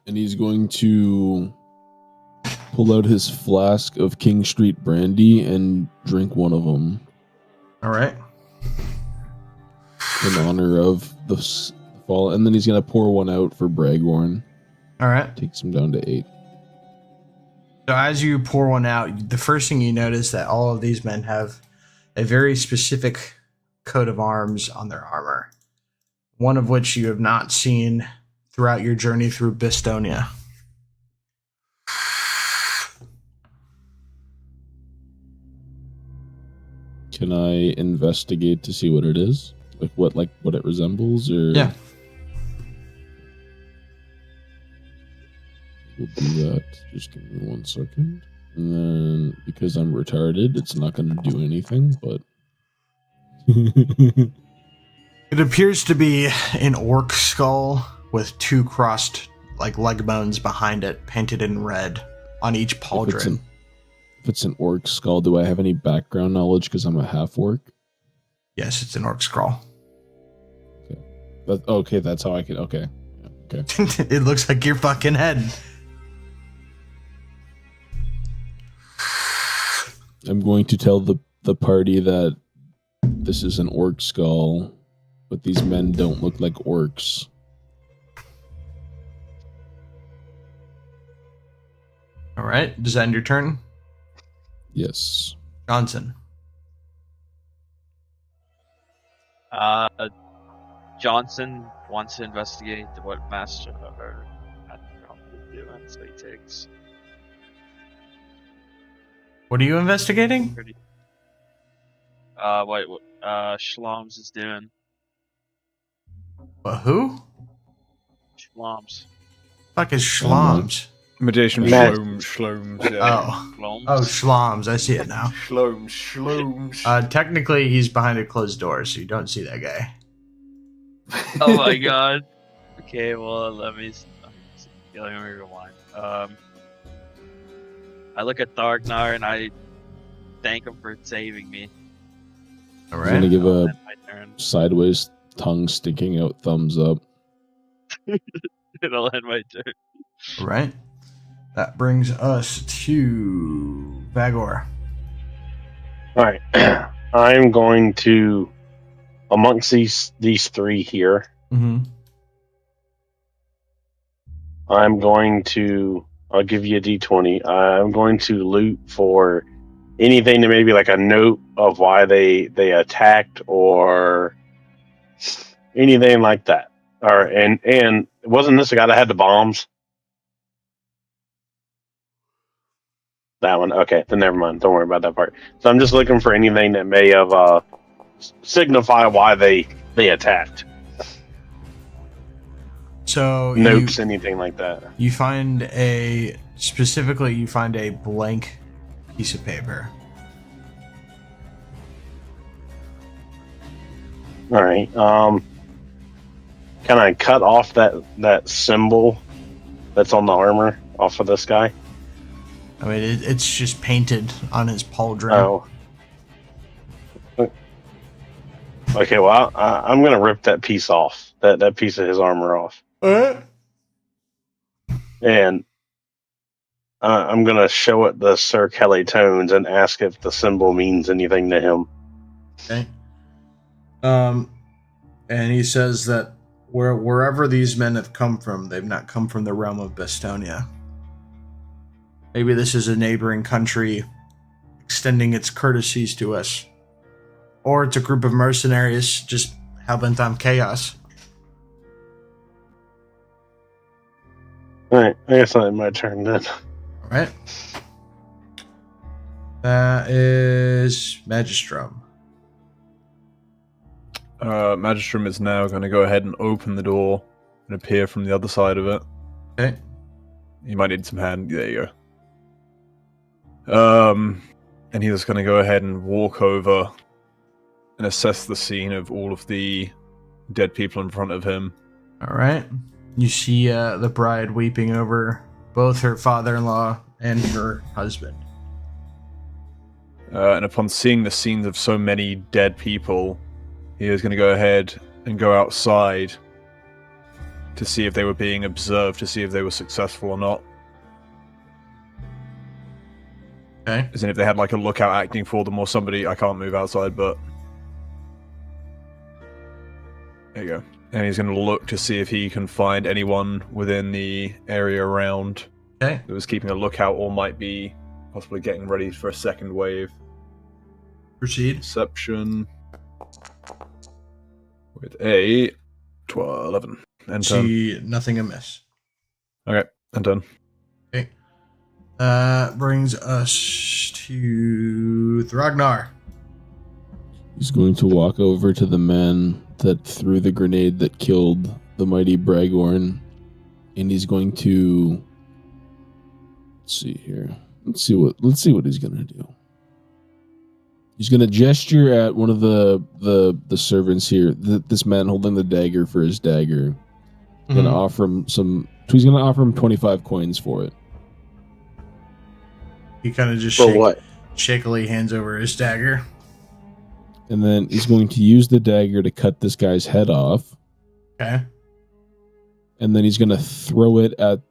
he's going to pull out his flask of King Street brandy and drink one of them All right. in honor of the fall. And then he's going to pour one out for Bragorn. All right. Takes him down to 8. So as you pour one out, the first thing you notice that all of these men have a very specific coat of arms on their armor, one of which you have not seen throughout your journey through Bestonia. Can I investigate to see what it is? Like what it resembles, or Yeah. We'll do that. Just give me 1 second. And then, because I'm retarded, it's not going to do anything, but... It appears to be an orc skull with 2 crossed leg bones behind it, painted in red on each pauldron. If it's an orc skull, do I have any background knowledge because I'm a half-orc? Yes, it's an orc skull. Okay, that's how I can... Okay. Yeah, okay. It looks like your fucking head. I'm going to tell the party that this is an orc skull, but these men don't look like orcs. All right. Does that end your turn? Yes. Johnson. Johnson wants to investigate what Master Trump is doing, so he takes What are you investigating? pretty. What Schlom's is doing. What, who? Schlom's. Fuck is Schloms? Magician Matt. Shloms, yeah. Oh. Schlom's. Oh, Schloms. I see it now. Shloms. Technically, he's behind a closed door, so you don't see that guy. Oh my god. Okay, well, let me rewind. I look at Darknar and I thank him for saving me. All I'm gonna right. give a End my turn. sideways tongue sticking out thumbs up. It'll end my turn. All right. That brings us to Vagor. All right. I'm going to, amongst these three here, Mm-hmm. I'll give you a D20. I'm going to loot for anything that may be like a note of why they attacked or anything like that. And wasn't this the guy that had the bombs? That one. Okay, then never mind. Don't worry about that part. So I'm just looking for anything that may have signify why they attacked. So Notes, anything like that. you find you find a blank piece of paper. All right. Can I cut off that symbol that's on the armor off of this guy? I mean, it's just painted on his pauldron. Oh. Okay. Well, I'm gonna rip that piece off. That piece of his armor off, and I'm gonna show it to Sir Kelly Tones and ask if the symbol means anything to him. Okay. And he says that wherever these men have come from, they've not come from the realm of Bestonia. Maybe this is a neighboring country extending its courtesies to us. Or it's a group of mercenaries just hell-bent on chaos. All right. I guess that's my turn then. Alright. That is Magistrum. Magistrum is now going to go ahead and open the door and appear from the other side of it. Okay. You might need some hand. There you go. And he's going to go ahead and walk over and assess the scene of all of the dead people in front of him. Alright. You see the bride weeping over both her father-in-law and her husband. And upon seeing the scenes of so many dead people, he is going to go ahead and go outside to see if they were being observed, to see if they were successful or not. Okay. As in if they had like a lookout acting for them or somebody. I can't move outside, but... There you go. And he's going to look to see if he can find anyone within the area around Okay. that was keeping a lookout or might be possibly getting ready for a second wave. Proceed. Deception with a 11. And turn. See nothing amiss. Okay, and done. Okay. Brings us to Thragnar. He's going to walk over to the man that threw the grenade that killed the mighty Bragorn, and he's going to... Let's see here. Let's see what he's gonna do. He's gonna gesture at one of the servants here. This man holding the dagger for his dagger. He's gonna offer him He's gonna offer him 25 coins for it. He kind of just For what? shakily hands over his dagger. And then he's going to use the dagger to cut this guy's head off. Okay. And then he's gonna throw it at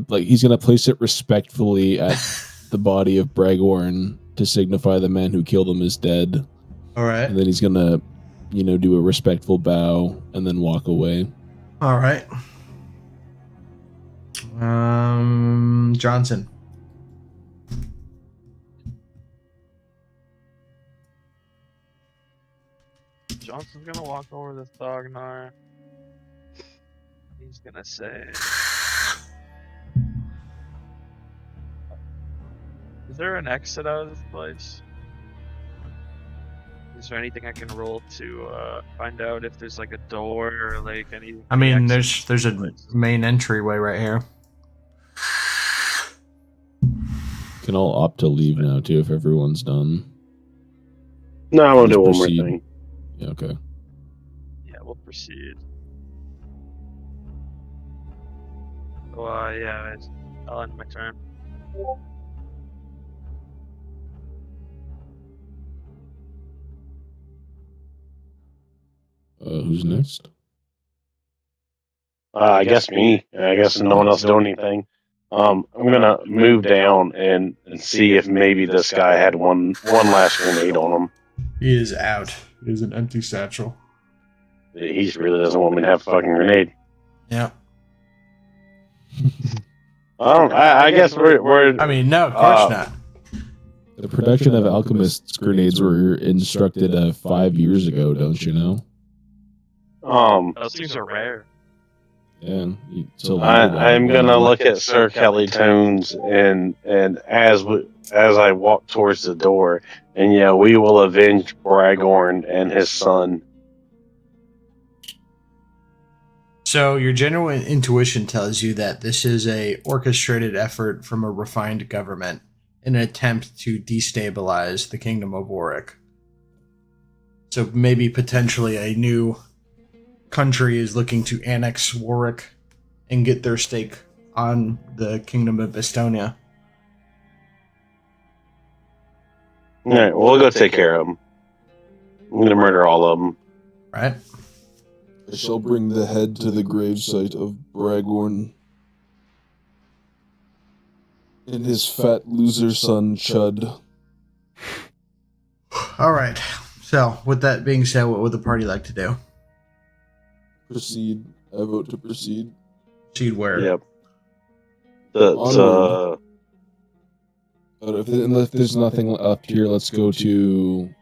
he's gonna place it respectfully at the body of Bragorn to signify the man who killed him is dead. All right. And then he's gonna, do a respectful bow and then walk away. All right. Johnson. Johnson's gonna walk over to Thognar. He's gonna say, "Is there an exit out of this place? Is there anything I can roll to find out if there's like a door or like any?" I mean, exit there's a place? main entryway right here. Can all opt to leave now too if everyone's done. No, I'm gonna Just do one more proceed. thing. Yeah, okay. Yeah, we'll proceed. So, yeah, I'll end my turn. Who's next? I guess me. I guess no one else doing anything. I'm gonna move down and see if maybe this guy had one last grenade on him. He is out. He is an empty satchel. He really doesn't want me to have a fucking grenade. Yeah. I guess we're. I mean, no, of course not. The production of alchemists' grenades were instructed 5 years ago, don't you know? Those things are rare. Yeah. So I'm gonna look at Sir Kelly Tones and as I walk towards the door, and yeah, we will avenge Bragorn and his son. So your general intuition tells you that this is a orchestrated effort from a refined government in an attempt to destabilize the kingdom of Warwick. So maybe potentially a new country is looking to annex Warwick and get their stake on the kingdom of Bestonia. All right, we'll go take care of them. I'm gonna murder all of them. Right? I shall bring the head to the gravesite of Bragorn and his fat loser son, Chud. All right. So, with that being said, what would the party like to do? Proceed. I vote to proceed. Proceed where? Yep. Onward. But if there's nothing up here, let's go to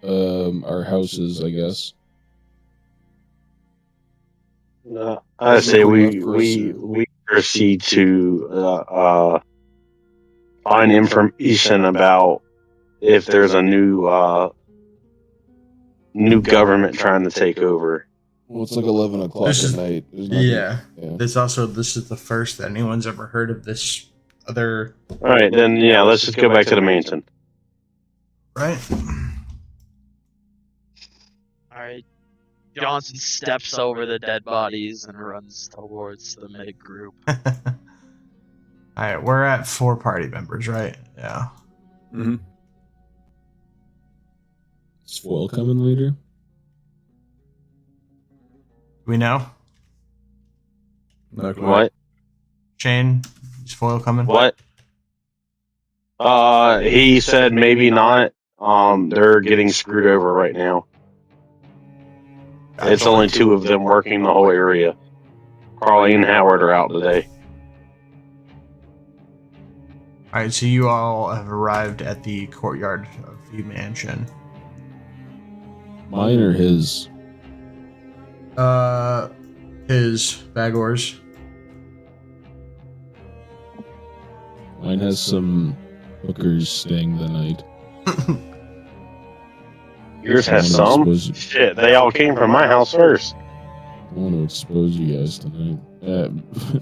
our houses, I guess. I say we proceed to find information about if there's a new government trying to take over. Well, it's like 11 o'clock at night. There's nothing- Yeah. This is the first that anyone's ever heard of this other. All right, then yeah, let's just go back to the mansion. Right. Alright. Johnson steps over the dead bodies and runs towards the mid group. All right, we're at 4 party members, right? Yeah. Mm-hmm. Is Foil coming later? We know? No clue. What? Shane, is Foil coming? What? He said maybe not. They're getting screwed over right now. It's only 2 of them working the whole area. Carly and Howard are out today. All right, so you all have arrived at the courtyard of the mansion. Mine or his? His Bagor's. Mine has some hookers staying the night. Yours has I some? don't suppose- Shit, they all came from my house first. I want to expose you guys tonight.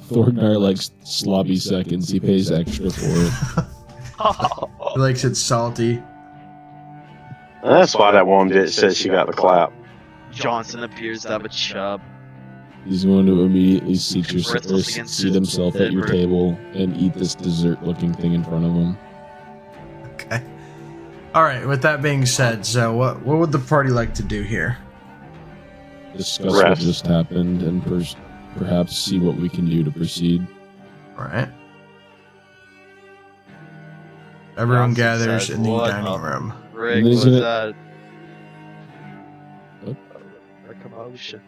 Thorgnar likes sloppy seconds. He pays extra for it. He likes it salty. That's why that one bitch said she got the clap. Johnson appears to have a chub. He's going to immediately seat Bristles against seat his himself at your liver. table and eat this dessert-looking thing in front of him. Okay. All right. With that being said, so what would the party like to do here? Discuss what Rest. just happened and perhaps see what we can do to proceed. All right. Everyone Johnson gathers says, in the "What dining up?" room. Rick, And then he's was gonna- that What? a commotion?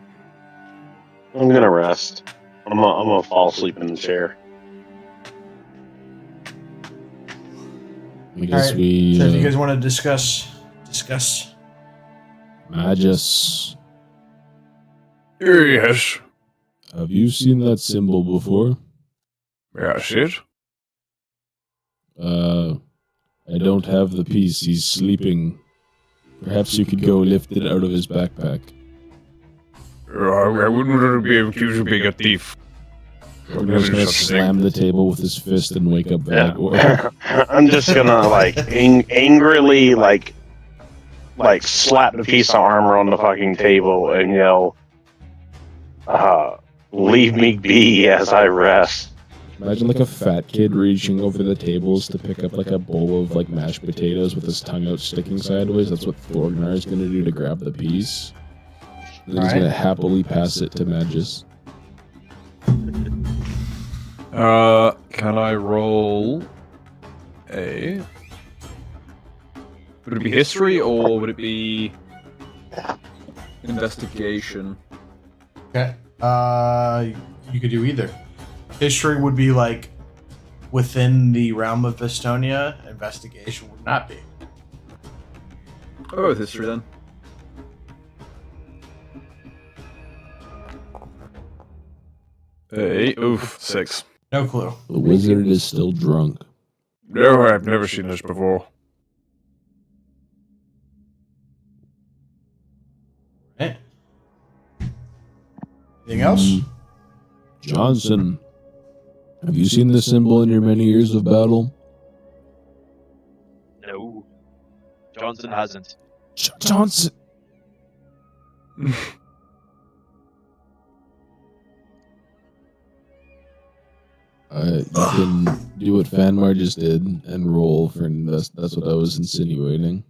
I'm gonna rest. I'm gonna fall asleep in the chair. I guess Alright, we So if you guys want to discuss. Magus. Yes. Have you seen that symbol before? Yes, it. I don't have the piece. He's sleeping. Perhaps you could go lift it out of his backpack. I wouldn't be accused of being a thief. We're just gonna slam the table with his fist and wake up Vagor. Yeah. I'm just gonna like angrily like slap the piece of armor on the fucking table and yell, "Leave me be as I rest." Imagine like a fat kid reaching over the tables to pick up like a bowl of like mashed potatoes with his tongue out sticking sideways. That's what Thorgnar is gonna do to grab the piece. And then he's gonna happily pass it to Magus. Can I roll a... Would it be history or would it be investigation? Okay. You could do either. History would be like within the realm of Bestonia. Investigation would not be. Oh, with history then. Oof, 6. No clue. The wizard is still drunk. No, I've never seen this before. Right. Anything else? Johnson, have you seen this symbol in your many years of battle? No. Johnson hasn't. Johnson! You can do what Fanmar just did and roll for invest. That's what I was insinuating.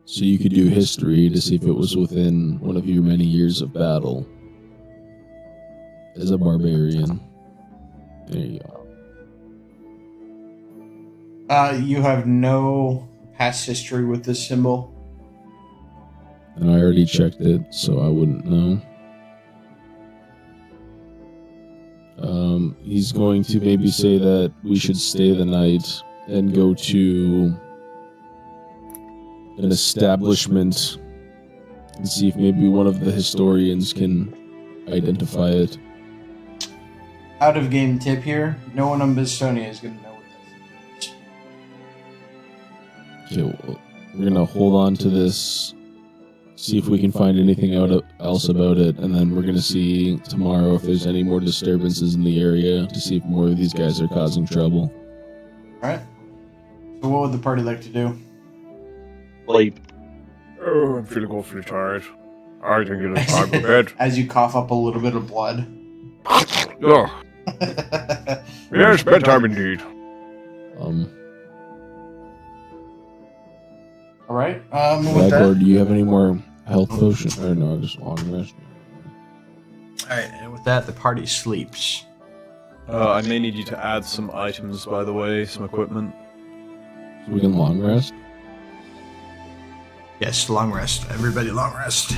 So you could do history to see if it was within one of your many years of battle. As a barbarian. There you go. You have no past history with this symbol. And I already checked it, so I wouldn't know. He's going to maybe say that we should stay the night and go to an establishment and see if maybe one of the historians can identify it. Out of game tip here. No one on Bestonia is going to know what this is. Okay, well, we're gonna hold on to this, see if we can find anything else about it, and then we're gonna see tomorrow if there's any more disturbances in the area to see if more of these guys are causing trouble. Alright. So what would the party like to do? Sleep. Oh, I'm feeling awfully tired. I can get a time to bed. As you cough up a little bit of blood. Oh, yes, bedtime indeed. Alright. With Blackboard, that. do you have any more health potion? Or no, just long rest. Alright, and with that, the party sleeps. I may need you to add some items, by the way, some equipment. So we can long rest? Yes, long rest. Everybody long rest.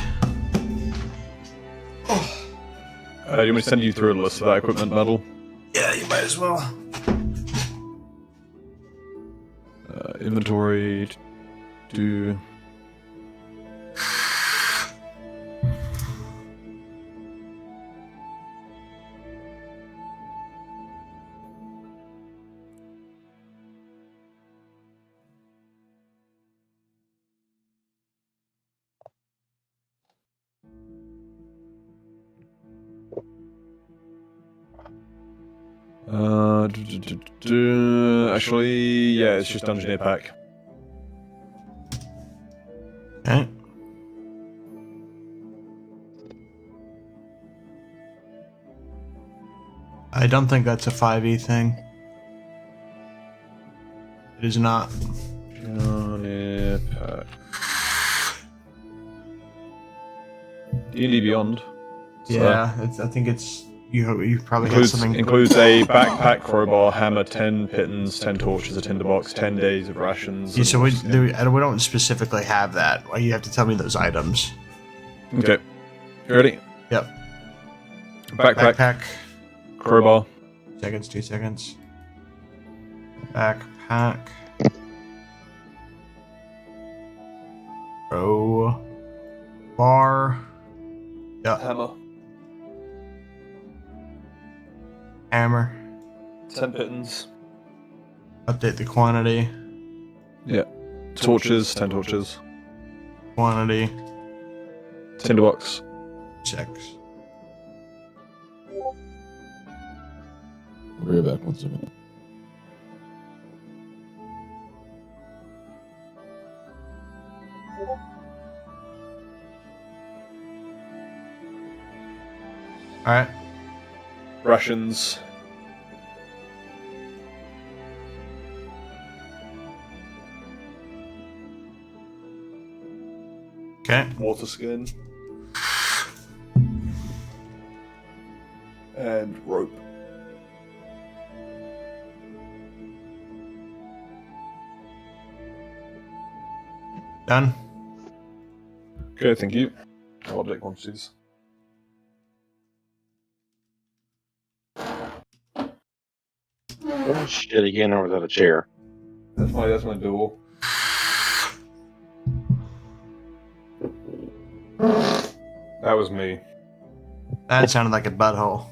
Do you want me to send you through a list of that equipment, Metal? Yeah, you might as well. Inventory... do... Actually, yeah, it's just Dungeoneer Pack. Okay. I don't think that's a 5e thing. It is not. Dungeoneer Pack. D&D Beyond. So Yeah, I think it's you probably have something. includes a backpack, crowbar, hammer, 10 pittons, 10 torches, a tinderbox, 10 days of rations. Yeah, so we and- we don't specifically have that. Well, you have to tell me those items. Okay. You ready? Yep. Backpack, crowbar, 2 seconds. Backpack. Bar. Yeah. Hammer. Hammer. 10 pittons. Update the quantity. Yeah. Torches. 10 torches. Quantity. Tinderbox. 6. I'll be right back. 1 second. Alright. Rations. Okay. Water skin. And rope. Done. Okay, thank you. I'll update quantities. Oh shit! Again, or was that a chair? That's my door. That was me. That sounded like a butthole.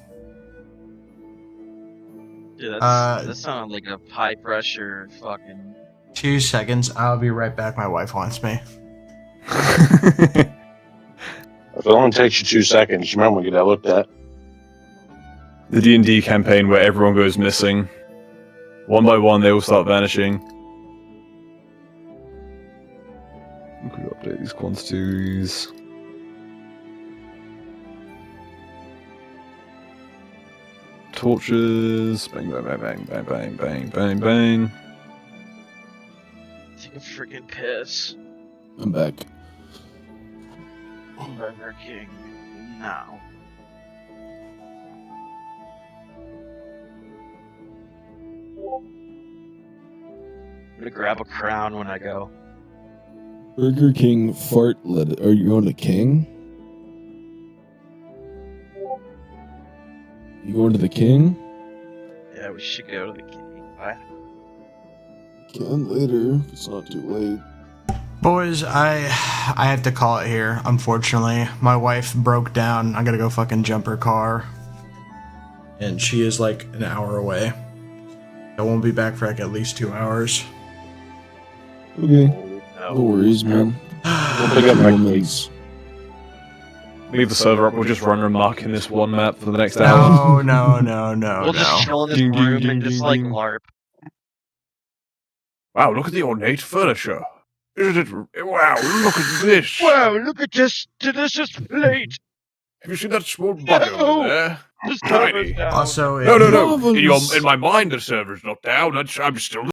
Dude, Uh, that sounded like a high pressure fucking. 2 seconds. I'll be right back. My wife wants me. If it only takes you 2 seconds, you remember we get that looked at. The D&D campaign where everyone goes missing. One by one, they all start vanishing. We update these quantities. Torches. Bang, bang, bang, bang, bang, bang, bang, bang, bang. Take a freaking piss. I'm back. Burger King. Now. I'm gonna grab a crown when I go. Burger King fart let. Are you going to King? You going to the King? Yeah, we should go to the king. Bye. Can later if it's not too late. Boys, I have to call it here, unfortunately. My wife broke down. I gotta go fucking jump her car. And she is like an hour away. I won't be back for like at least 2 hours. Okay, No. no worries, man. We'll pick up next week. Woman's- Leave the server up, we'll just run remark in this one map for the next hour. No. We'll just chill in this Ding, ding, room ding, and just ding, like ding. LARP. Wow, look at the ornate furniture. Isn't it? Wow, look at this. Wow, look at this delicious plate! Have you seen that small bug over there? This Tiny. down. Also, No. Marvelous. In my mind, the server's not down. I'm still